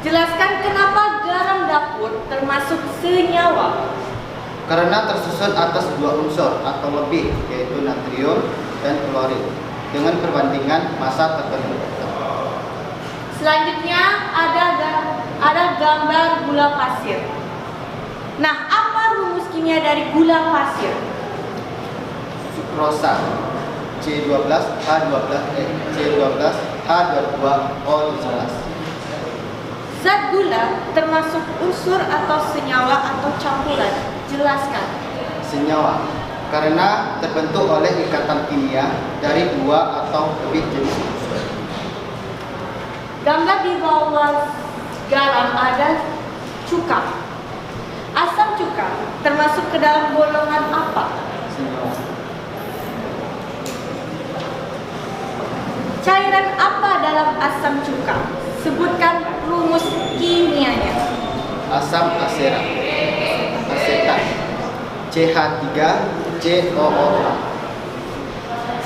Jelaskan kenapa garam dapur termasuk senyawa. Karena tersusun atas 2 unsur atau lebih, yaitu natrium dan klorid, dengan perbandingan massa tertentu. Selanjutnya ada gambar gula pasir. Nah, apa rumus kimia dari gula pasir? Sukrosa C12H12O12. Zat gula termasuk unsur atau senyawa atau campuran. Jelaskan. Senyawa karena terbentuk oleh ikatan kimia dari 2 atau lebih jenis unsur. Gambar di bawah garam ada cuka. Asam cuka termasuk ke dalam golongan apa? Senyawa. Cairan apa dalam asam cuka? Sebutkan rumus kimianya. Asam asetat CH3COO4.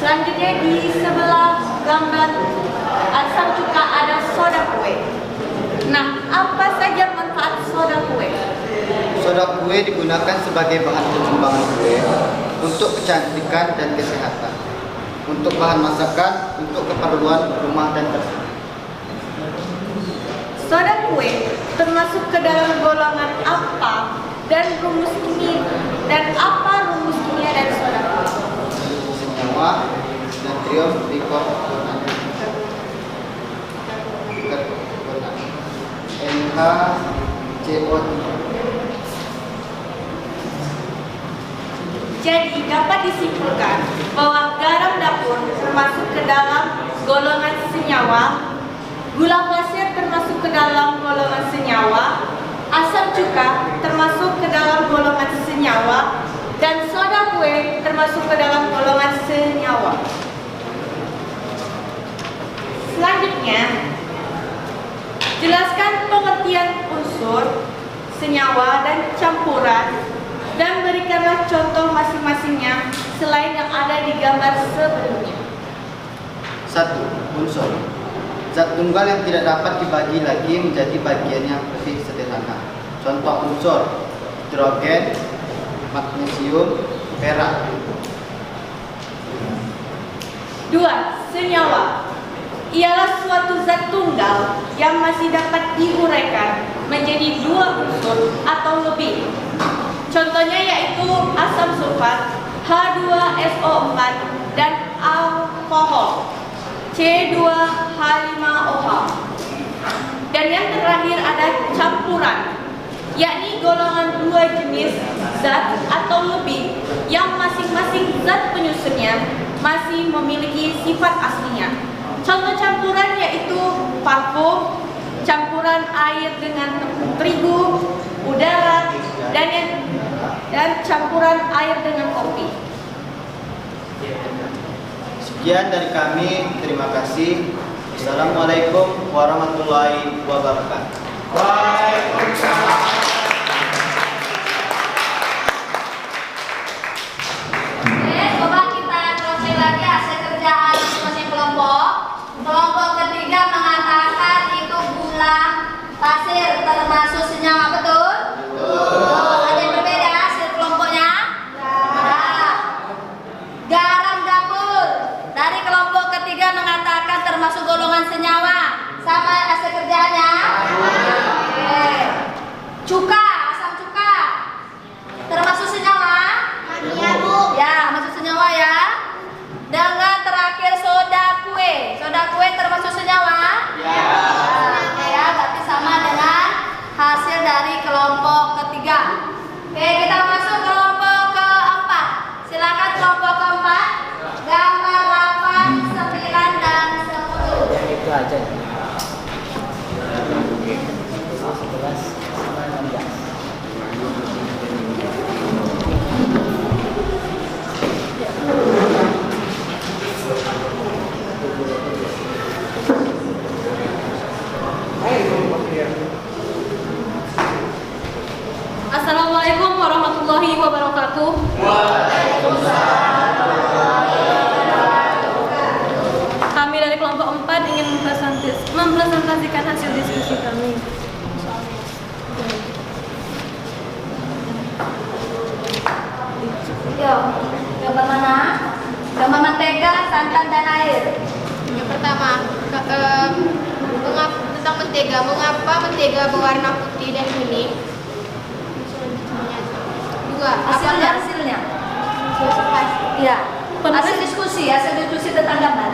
Selanjutnya di sebelah gambar asam cuka ada soda kue. Nah, apa saja manfaat soda kue? Soda kue digunakan sebagai bahan pengembangan kue untuk kecantikan dan kesehatan, untuk bahan masakan, untuk keperluan rumah dan bersih. Soda kue termasuk ke dalam golongan apa dan rumus kimia dan apa rumus kimia dari soda kue? Senyawa natrium bikarbonat NaCO3. Jadi dapat disimpulkan bahwa garam dapur termasuk ke dalam golongan senyawa, gula pasir termasuk ke dalam golongan senyawa, asam cuka termasuk ke dalam golongan senyawa, dan soda kue termasuk ke dalam golongan senyawa. Selanjutnya, jelaskan pengertian unsur, senyawa, dan campuran, dan berikanlah contoh masing-masingnya selain yang ada di gambar sebelumnya. 1. Unsur. Zat tunggal yang tidak dapat dibagi lagi menjadi bagian yang lebih sederhana. Contoh unsur: hidrogen, magnesium, perak. 2. Senyawa ialah suatu zat tunggal yang masih dapat diuraikan menjadi 2 unsur atau lebih. Contohnya yaitu asam sulfat, H2SO4, dan alkohol, C2H5OH. Dan yang terakhir ada campuran, yakni golongan 2 jenis zat atau lebih yang masing-masing zat penyusunnya masih memiliki sifat aslinya. Contoh campuran yaitu parfum, campuran air dengan tepung terigu, udara, dan campuran air dengan kopi. Sekian dari kami, terima kasih. Assalamualaikum warahmatullahi wabarakatuh. Waalaikumsalam. Oke, coba kita closing lagi hasil kerjaan masing-masing kelompok. Kelompok ketiga mengatakan itu gula pasir termasuk senyawa, betul? Betul. Ada yang berbeda hasil kelompoknya? Ya. Garam dapur dari kelompok ketiga mengatakan termasuk golongan senyawa. Sama hasil kerjaannya? Oke. Cuka, asam cuka termasuk senyawa? Iya, Bu. Ya, masuk senyawa ya. Dengan terakhir soda kue. Soda kue termasuk senyawa? Ya. Oke ya, berarti sama. Oke, kita masuk kelompok keempat. Silakan kelompok keempat. Gambar 8, 9, dan 10. Yang itu aja. 11 sama 16. Assalamualaikum warahmatullahi wabarakatuh. Kami dari kelompok 4 ingin mempresentasikan hasil diskusi kami. Yo, gambar mana? Gambar mentega, santan, dan air. Yang pertama, tentang mentega. Mengapa mentega berwarna putih dan kuning? Dua, Hasilnya. Ya. Hasil diskusi tentang gambar.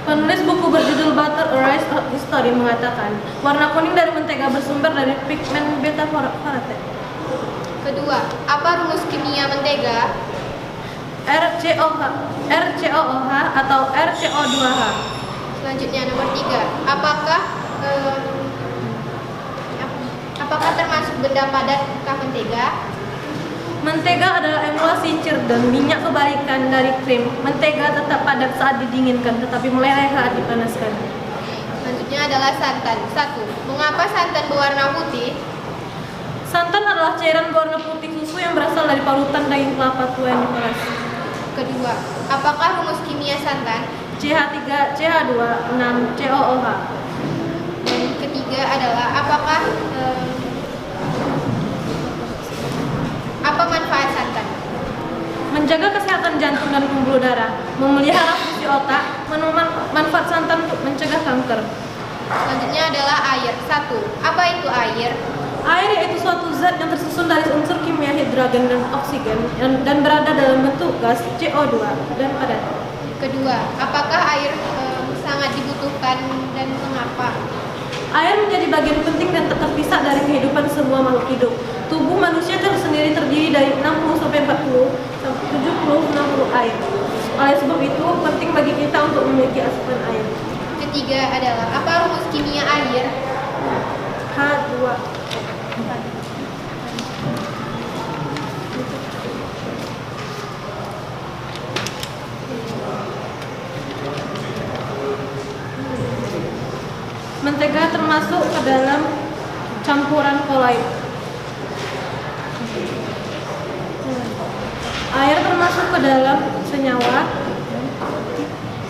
Penulis buku berjudul Butter A Rise History mengatakan warna kuning dari mentega bersumber dari pigmen beta carotene. Kedua, apa rumus kimia mentega? RCOOH atau RCO2H. Selanjutnya nomor 3, apakah termasuk benda padatkah mentega? Mentega adalah emulsi cair dan minyak kebalikan dari krim. Mentega tetap padat saat didinginkan, tetapi meleleh saat dipanaskan. Selanjutnya adalah santan. 1. Mengapa santan berwarna putih? Santan adalah cairan berwarna putih susu yang berasal dari parutan daging kelapa tua yang diperas. Kedua, apakah rumus kimia santan? CH3, CH2, 6, COOH. Dan ketiga adalah apa manfaat santan? Menjaga kesehatan jantung dan pembuluh darah, memelihara fungsi otak, manfaat santan untuk mencegah kanker. Selanjutnya adalah air. 1. Apa itu air? Air yaitu suatu zat yang tersusun dari unsur kimia hidrogen dan oksigen dan berada dalam bentuk gas CO2 dan padat. Kedua, apakah air sangat dibutuhkan dan mengapa? Air menjadi bagian penting dan tak terpisah dari kehidupan semua makhluk hidup. Tubuh manusia tersendiri terdiri dari 60-40, 70-60 air. Oleh sebab itu, penting bagi kita untuk memiliki asupan air. Ketiga adalah apa rumus kimia air? H2. Mentega termasuk ke dalam campuran koloid. Air termasuk ke dalam senyawa.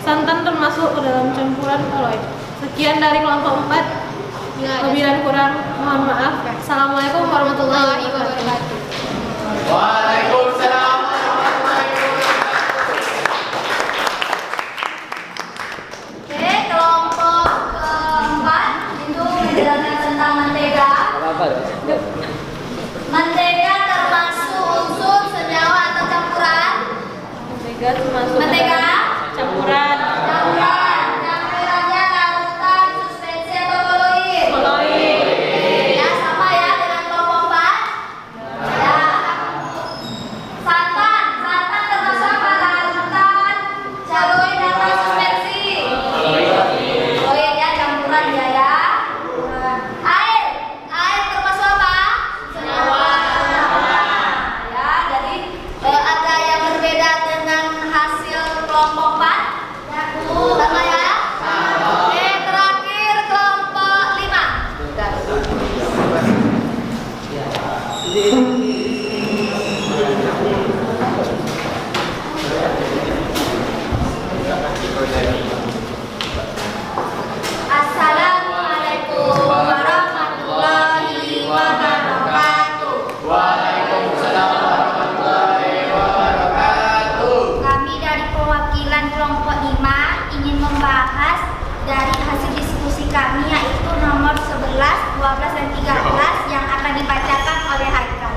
Santan termasuk ke dalam campuran koloid. Sekian dari kelompok 4. Lebih dan kurang mohon maaf. Assalamualaikum warahmatullahi wabarakatuh. Waalaikumsalam. Oke, kelompok keempat itu menjelaskan tentang mentega. Mentega termasuk unsur senyawa atau campuran. Mentega termasuk Mentega campuran. Campurannya larutan, suspensi atau koloid. Ya, sama ya dengan kelompok 4. Ya. Santan termasuk apa? Larutan, koloid atau suspensi. Koloid ya, campuran dia ya. Air termasuk apa? Senyawa. Ya, jadi ada yang berbeda dengan hasil kelompok 4. Sama ya? Oke, terakhir kelompok 5. Assalamualaikum warahmatullahi wabarakatuh. Waalaikumsalam warahmatullahi wabarakatuh. Kami dari perwakilan kelompok 5 ingin membahas dari hasil diskusi kami yaitu nomor 11, 12, dan 13 yang akan dibacakan oleh Haikal.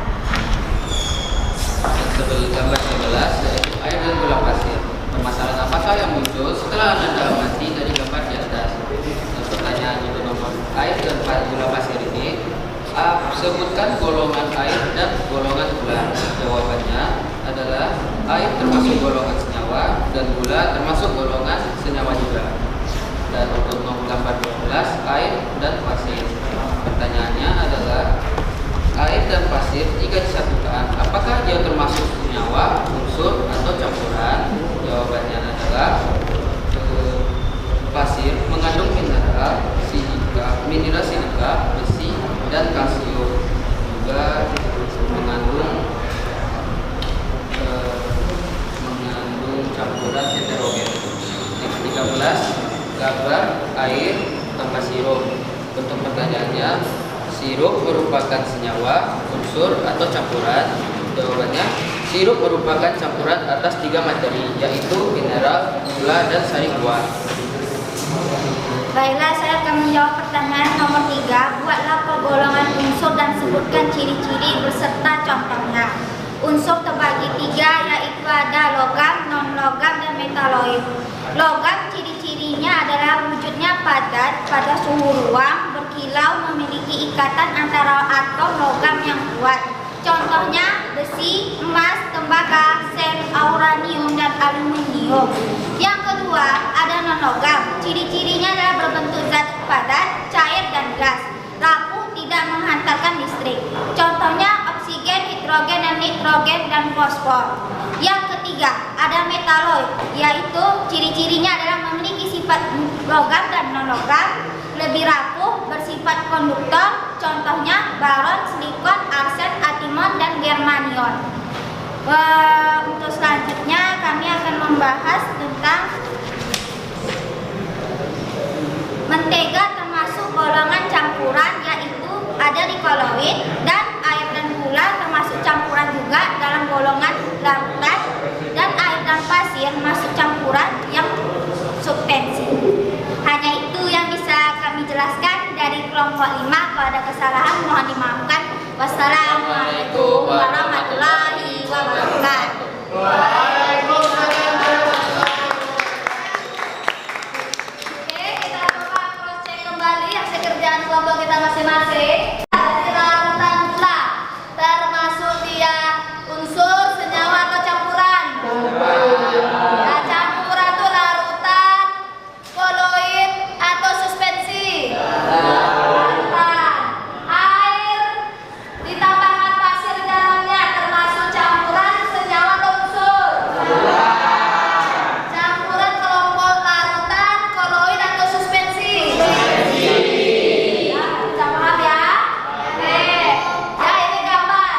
Maaf, sebutkan golongan air dan golongan gula. Jawabannya adalah air termasuk golongan senyawa dan gula termasuk golongan senyawa juga. Dan untuk gambar 12, air dan pasir. Pertanyaannya adalah air dan pasir jika disatukan, apakah dia termasuk senyawa, unsur, atau campuran? Jawabannya adalah pasir mengandung mineral silika, besi, dan kalsium. Juga mengandung campuran heterogen. Yang 13, gambar air tanpa sirup. Untuk pertanyaannya, sirup merupakan senyawa, unsur, atau campuran? Jawabannya, sirup merupakan campuran atas 3 materi, yaitu mineral, gula, dan sari buah. Baiklah, saya akan menjawab pertanyaan nomor 3. Buatlah penggolongan unsur dan sebutkan ciri-ciri beserta contohnya. Unsur terbagi 3, yaitu ada logam, non-logam, dan metaloid. Logam ciri-cirinya adalah wujudnya padat pada suhu ruang, berkilau, memiliki ikatan antara atom logam yang kuat. Contohnya besi, emas, tembaga, seng, uranium, dan aluminium. Yang kedua, ada non-logam. Ciri-cirinya adalah berbentuk zat padat, cair, dan gas. Rapuh, tidak menghantarkan listrik. Contohnya oksigen, hidrogen, dan nitrogen, dan fosfor. Yang ketiga, ada metaloid, yaitu ciri-cirinya adalah memiliki sifat logam dan non-logam, lebih rapuh, bersifat konduktor. Contohnya baron, silikon, arsen, atimon, dan germanium. Untuk selanjutnya kami akan membahas tentang mentega termasuk golongan campuran, yaitu ada di koloid, dan air dan gula termasuk campuran juga dalam golongan larutan, dan air dan pasir masuk campuran yang suspensi. Hanya itu yang bisa kami jelaskan dari kelompok 5. Kalau ada kesalahan mohon dimaafkan. Wassalamualaikum warahmatullahi wabarakatuh. Oke, kita coba cross check kembali hasil kerjaan kelompok kita masing-masing. Dari larutan gula, termasuk dia unsur, senyawa, atau campuran? Ya, campuran itu larutan, koloid, atau suspensi? Larutan. Air ditambahkan pasir di dalamnya termasuk campuran, senyawa, atau unsur? Campuran kelompok larutan, koloid, atau suspensi? Ya, bisa paham ya? Oke. Ya, ini gambar.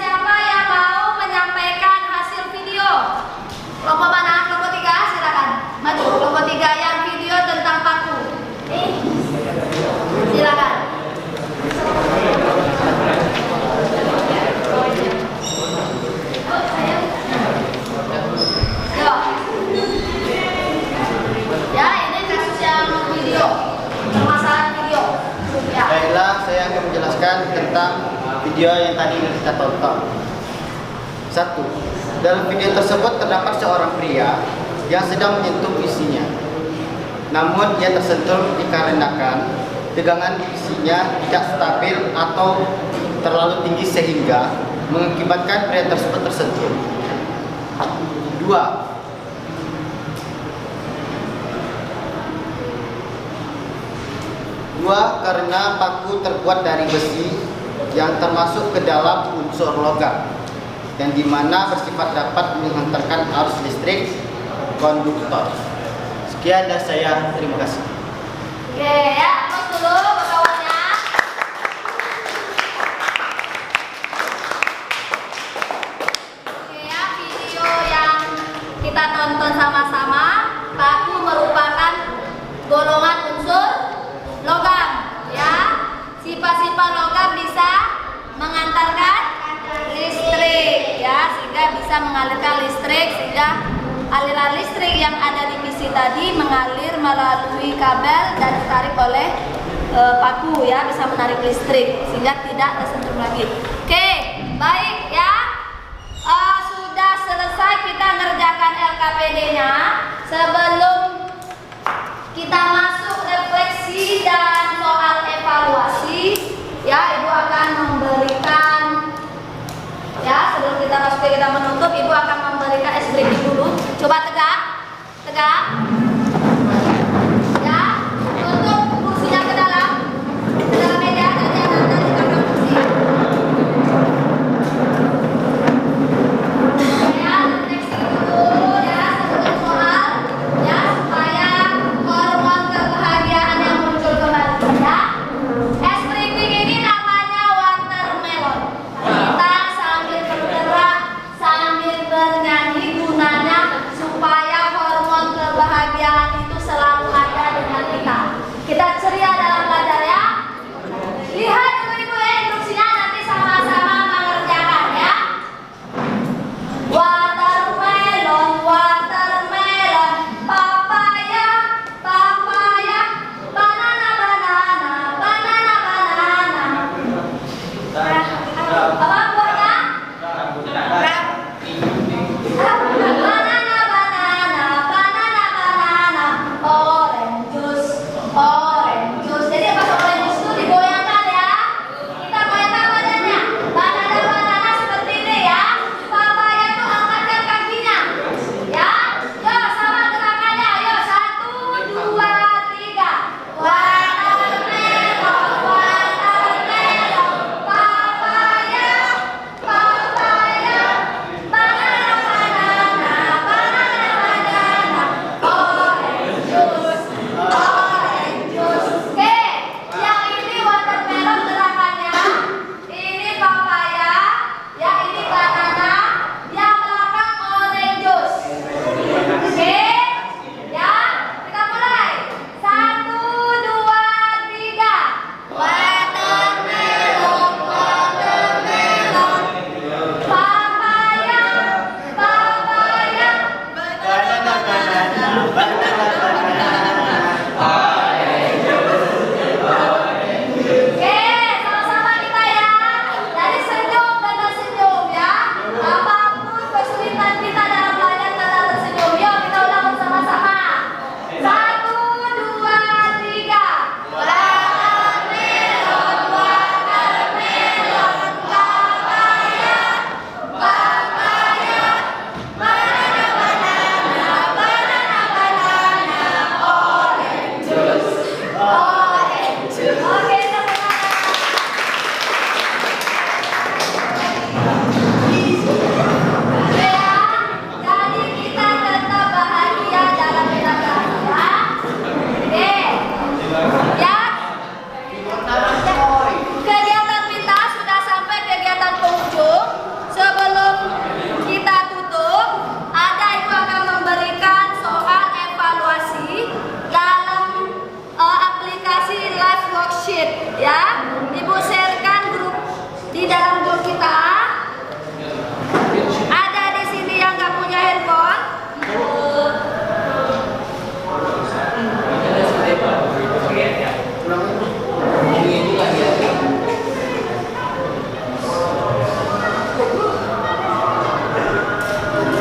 Siapa yang mau menyampaikan hasil video? Kelompok mana? Kelompok 3, silakan. Maju. Kelompok 3 yang video tentang paku. Silakan. Yo. Ya, ini kasus yang video. Permasalahan video. Ya. Baiklah, saya akan menjelaskan tentang video yang tadi kita tonton. 1. Dalam video tersebut terdapat seorang pria yang sedang menyentuh isinya. Namun dia tersentuh dikarenakan tegangan di isinya tidak stabil atau terlalu tinggi sehingga mengakibatkan pria tersebut tersentuh. 2. Karena paku terbuat dari besi yang termasuk ke dalam unsur logam, yang dimana bersifat dapat menghantarkan arus listrik konduktor. Sekian dan saya terima kasih. Oke ya, terus dulu kawannya. Oke ya, video yang kita tonton sama-sama, paku merupakan golongan unsur logam ya. Sifat-sifat logam bisa mengantarkan listrik ya, sehingga bisa mengalirkan listrik, sehingga aliran listrik yang ada di PC tadi mengalir melalui kabel dan ditarik oleh paku ya, bisa menarik listrik sehingga tidak tersentuh lagi. Oke, baik ya. Sudah selesai kita ngerjakan LKPD-nya. Sebelum kita masuk refleksi dan soal evaluasi, ya ibu akan memberikan, ya sebelum kita masuk kita menutup, ibu akan memberikan ice breaking dulu. Coba tegak, tegak. Ya, tutup kursinya ke dalam meja, nanti anak di belakang kursi. Ya, next dulu ya sebelum soal, ya supaya hormon kebahagiaan yang muncul kembali ya. Es breaking ini namanya watermelon. Kita sambil bergerak, sambil bernyanyi, gunanya supaya hormon kebahagiaan itu selalu ada dengan kita. Kita ceria dalam belajar ya. Lihat ibu-ibu ya instruksinya, nanti sama-sama mengerjakan ya. Watermelon, watermelon, papaya, papaya, banana, banana, banana, banana. Apa buahnya? Banana, banana, banana, banana, orange juice, orange juice. Jadi pas orange juice itu digoyangkan ya. Kita goyangkan badannya. Banana, banana seperti ini ya. Papaya itu angkatkan kakinya. Ya, yuk sama gerakannya. Ayo 1, 2, 3. Watermelon, watermelon, papaya, papaya, banana, banana, banana, banana, orange juice, orange juice. Oke, yang ini watermelon gerakannya. Ini papaya, ya ini banana, yang belakang orange juice. Oke, ya kita mulai. 1, 2, 3. Watermelon, watermelon, papaya, papaya, banana, banana, Oke, sama-sama kita ya. Dari senyum dan tersenyum ya. Apapun kesulitan kita dalam belajar tetap tersenyum. Yuk kita ulang bersama-sama. 1, 2, 3. Watermelon, watermelon, papaya, papaya, banana, banana, banana, banana, orange juice, orange juice. Oke, teman-teman. Oke ya, jadi kita tetap bahagia dalam belajar ya. Oke, ya. Kegiatan kita sudah sampai kegiatan penghujung. Sebelum kita tutup, ada ibu akan memberikan soal evaluasi dalam aplikasi live worksheet ya. Ibu sharekan grup di dalam grup kita. Ada di sini yang nggak punya handphone.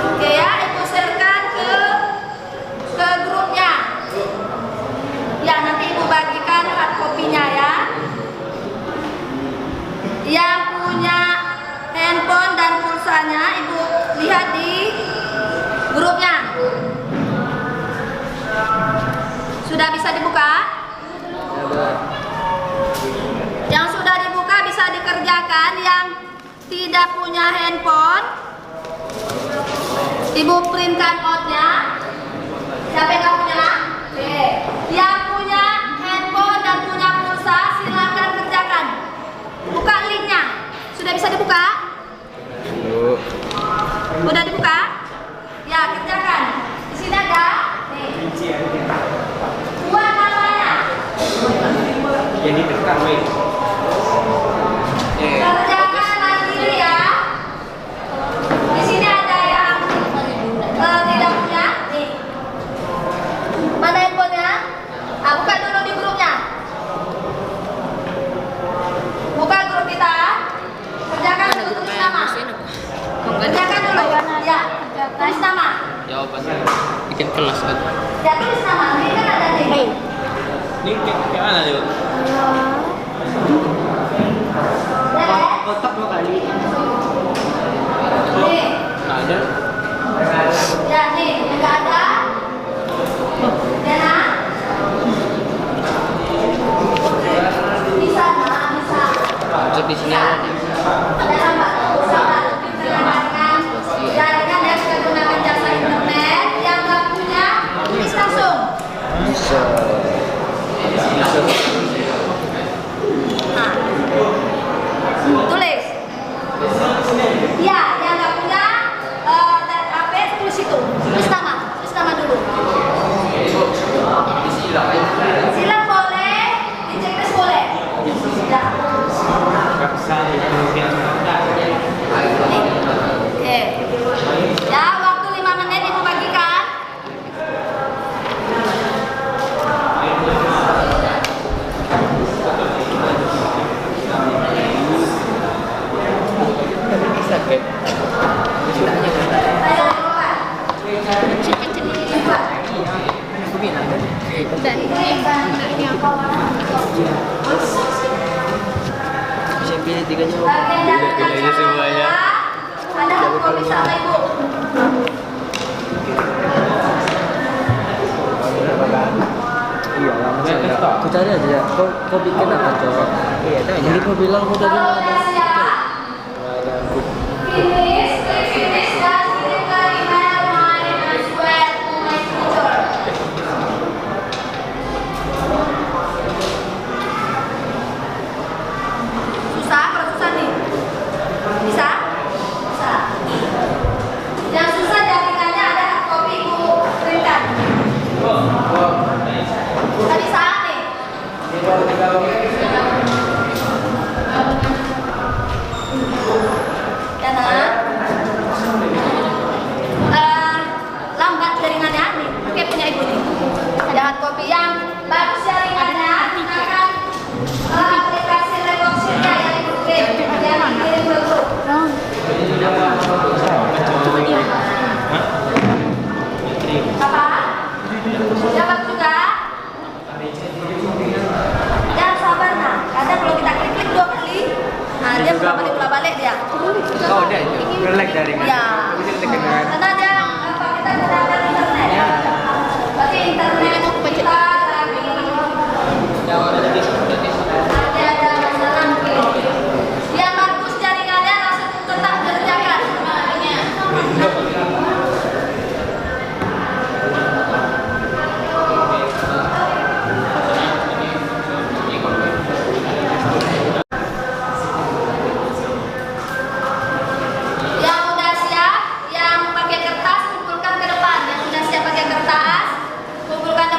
Oke ya, ibu sharekan ke grupnya. Ya nanti ibu bagikan hard copy-nya ya. Yang punya handphone dan pulsanya ibu lihat di grupnya. Sudah bisa dibuka? Yang sudah dibuka bisa dikerjakan. Yang tidak punya handphone, ibu printkan out-nya. Siapa yang nggak punya? Oke. Yang punya handphone dan punya pulsa silakan kerjakan. Buka linknya. Sudah bisa dibuka? Udah dibuka? Ya kerjakan. Di sini ada. Nih. Buat namanya. Jadi tekan weh. Kerjakan mandiri ya. Di sini ada yang tidak punya. Nih. Mana handphonenya? Buka dulu di grupnya. Buka grup kita. Kerjakan dulu tulis nama. Kerjakan dulu. Ya. Tulis nama. Jawabannya bikin kelas kan. Ya tulis nama. Ini kan ada nih. Ini kayak mana, Leo? jaringan yang sudah gunakan jasa internet yang nggak punya tulis langsung. Nah, tulis. Ya, yang nggak punya HP tulis itu. Tulis nama dulu. Silang boleh, diceklis boleh. Ya. Oke. Ya, waktu 5 menit ibu bagikan. Bisa pilih 3 jawaban. Bagian dari semuanya. Ada kopi sama ibu. Iya, aku cari aja ya. Kau bikin apa coba? Iya, jadi kau bilang kau tadi Kalau udah siap, finish, klik finish dan kirim ke email my@square.my.teacher. Susah, kalau susah nih. Bisa? Bisa. Yang susah jaringannya ada kopi ibu printkan. Tadi saat nih. Ya nah. Lambat jaringannya nih. Oke, punya ibu nih. Ada hard copy yang bagus jaringannya. Gunakan aplikasi Revoxnya yang ibu kirim ke grup. Apa? Dapat juga? Jangan sabar nah. Kadang kalau kita klik 2 kali, nah dia bolak balik dia. Oh, udah itu. Relek jaringan. Ya. Bisa ditekan dengan Karena dia apa kita gunakan internet. Berarti internet kita lagi nanti ada masalah mungkin. Yang bagus jaringannya langsung tetap kerjakan. Yang udah siap, yang pakai kertas kumpulkan ke depan. Yang udah siap pakai kertas, kumpulkan ke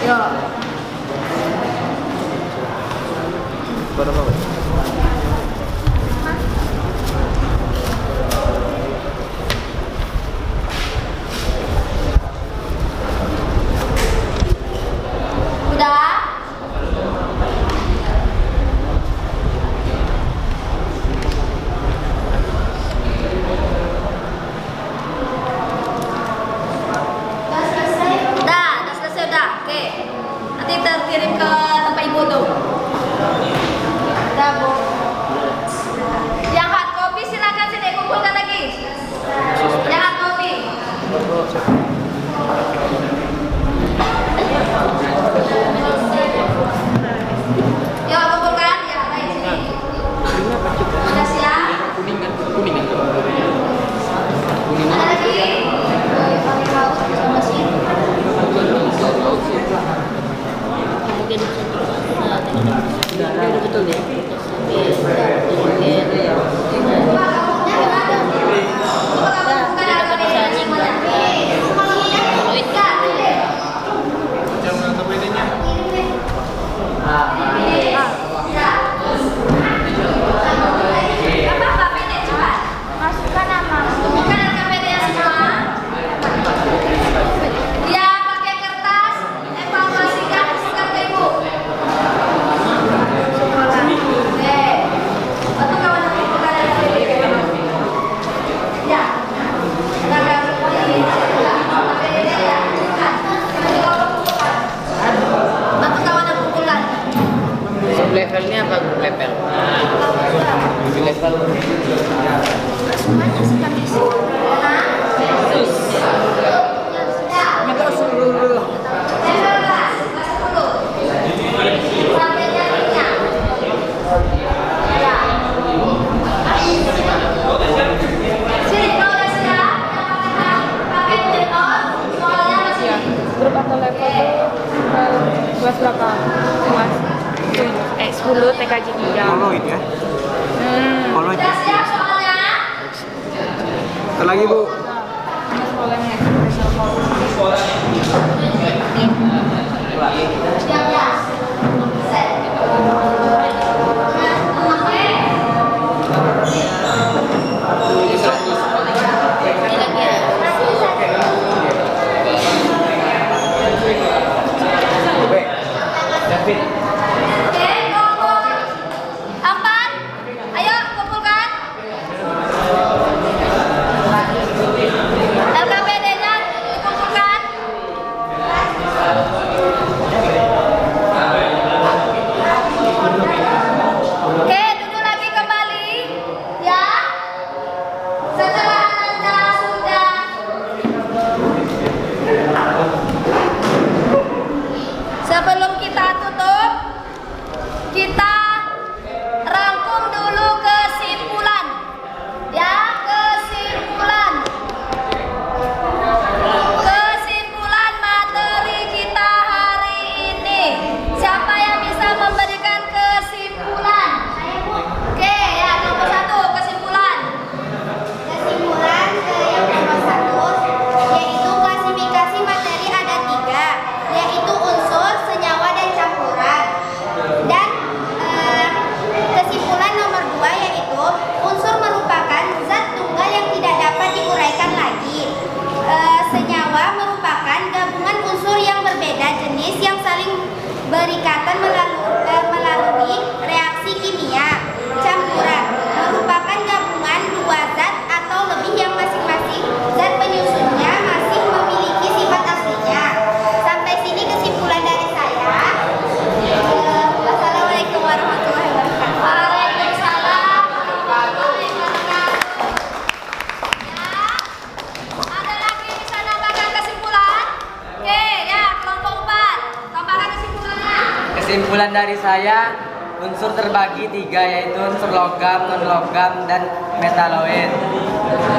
Yo. Udah? Udah selesai udah. Oke. Nanti terkirim ke tempat ibu tuh. Udah, Bu. Yang hard copy silakan sini kumpulkan lagi. Yang hard copy. Yuk kumpulkan ya, baik sini. Sudah siap? Ada lagi? Masukkan nama. Bukan LKPD yang semua. Ya, pakai kertas, evaluasikan ke ibu. Oke. Untuk kawan yang bukan LKPD. Ya. Kita LKPD ya. Untuk kawan yang kumpulkan. Levelnya apa level? Level Grup atau level itu kelas berapa? Kelas 10 TKJ 3. Poloid ya? Poloid ya? Siap soalnya? Satu lagi Bu. Sekolahnya Siap ya. Oke, kelompok 4. Ayo kumpulkan. LKPD-nya dikumpulkan. Oke, duduk lagi kembali. Ya. Setelah Anda sudah sebelum kita tutup, kita rangkum dulu kesimpulan. Ya, kesimpulan. Kesimpulan materi kita hari ini. Siapa yang bisa memberikan kesimpulan? Oke, ya, nomor 1 kesimpulan. Kesimpulan yang nomor 1 yaitu klasifikasi materi ada 3, yaitu unsur, senyawa, dan campuran. Dan kesimpulan nomor 2 yaitu unsur merupakan zat tunggal yang tidak dapat diuraikan lagi. Senyawa merupakan gabungan unsur yang berbeda jenis yang saling berikatan melalui reaksi kimia. Campuran merupakan gabungan dua zat atau lebih yang masing-masing zat penyusunnya masih memiliki sifat aslinya. Sampai sini kesimpulan dari saya. Wassalamualaikum warahmatullahi wabarakatuh. Waalaikumsalam warahmatullahi wabarakatuh. Ya, ada lagi bisa nambahkan kesimpulan? Oke, ya, kelompok 4. Tambahkan kesimpulannya. Kesimpulan dari saya, unsur terbagi 3 yaitu unsur logam, non-logam, dan metaloid.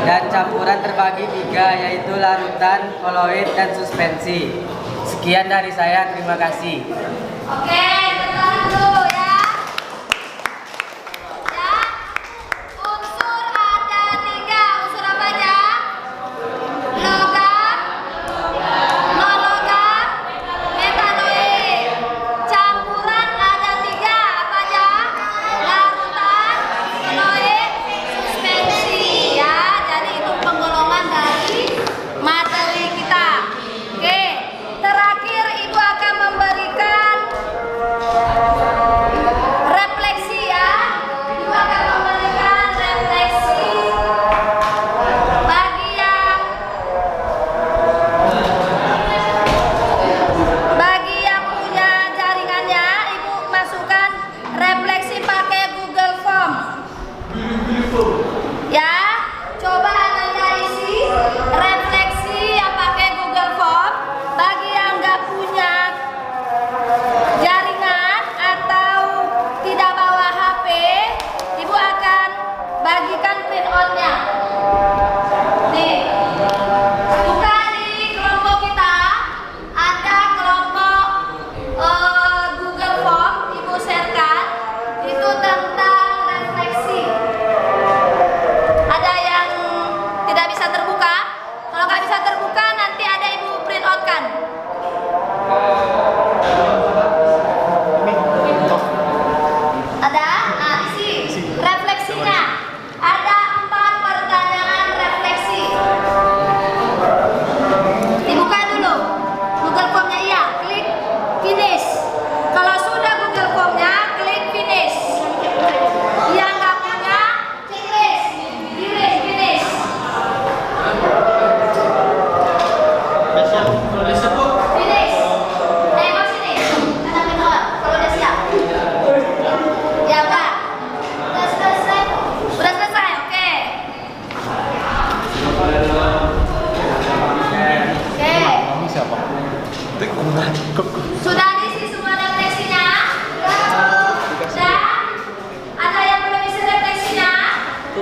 Dan campuran terbagi 3 yaitu larutan, koloid, dan suspensi. Sekian dari saya, terima kasih. Oke, tenang dulu ya. Ya, unsur ada 3. Unsur apa aja? Logam, non-logam, metanoid.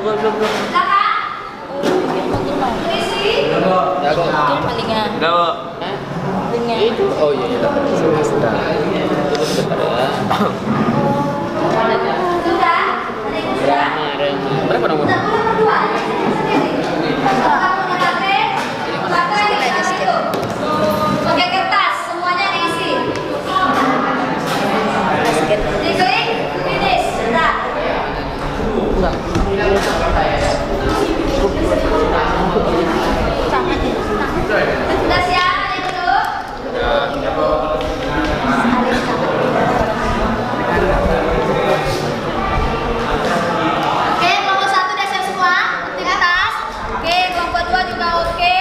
Silakan. Isi. Jago. Palingnya. Jago. Itu. Oh iya. Sudah. Berapa nomor? Oke, kertas semuanya diisi. Diklik, finish, sudah. Sudah siap, adik duduk. Oke, kelompok 1 udah siap semua? Di atas. Oke, kelompok 2 juga oke.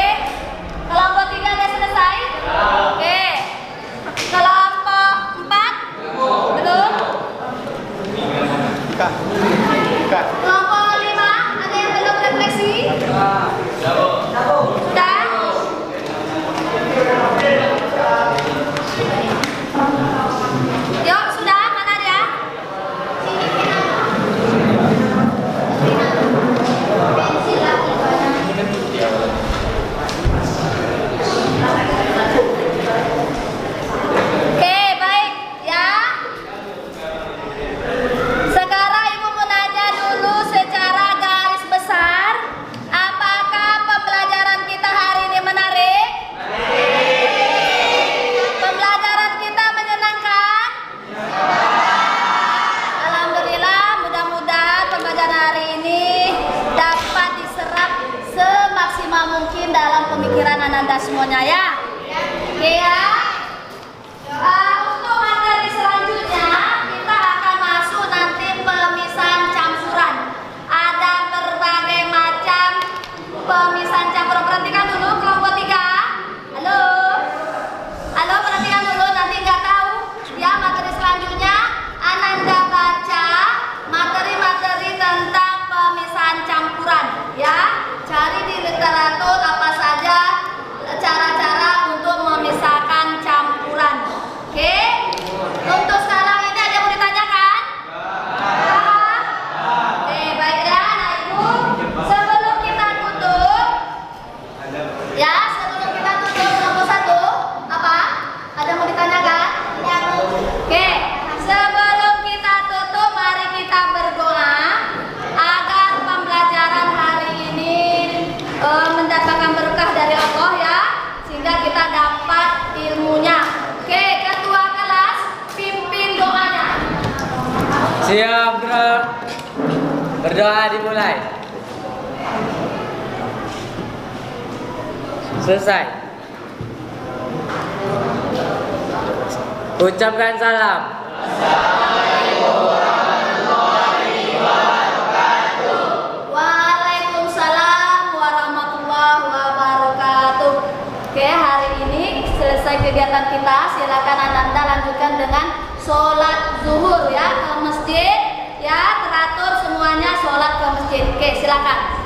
Kelompok 3 udah selesai? Oke. Kelompok 4? Belum? Kelompok 5 ada yang belum refleksi? Sudah? Yuk, sudah? Mana dia? Oke, baik ya. Sekarang Ibu mau nanya dulu secara garis besar, apakah pembelajaran kita hari ini menarik? Pembelajaran kita menyenangkan? Alhamdulillah, mudah-mudahan pembelajaran hari ini dapat diserap semaksimal mungkin dalam pemikiran Ananda semuanya ya. Oke ya. Untuk materi selanjutnya kita akan masuk nanti pemisahan campuran. Ada berbagai macam pemisahan campuran. Perhatikan dulu kelompok 3. Halo. Halo, perhatikan dulu, nanti nggak tahu ya materi selanjutnya Ananda baca materi-materi tentang pemisahan campuran ya. Cari di literatur apa saja cara-cara untuk memisahkan campuran. Oke? Untuk sekarang ini ada yang mau ditanyakan? Oke, baik ya, nah Ibu. Sebelum kita tutup, ya, sebelum kita tutup kelompok 1, apa? Ada yang mau ditanyakan? Oke, sebelum kita tutup, mari kita berdoa agar pembelajaran hari ini mendapatkan berkah dari Allah ya, sehingga kita dapat ilmunya. Oke, ketua kelas pimpin doanya. Siap, bro. Berdoa dimulai. Selesai. Ucapkan salam. Waalaikumsalam warahmatullahi wabarakatuh. Oke, hari ini selesai kegiatan kita. Silakan Ananda lanjutkan dengan sholat zuhur ya, ke masjid ya, teratur semuanya sholat ke masjid. Oke, silakan.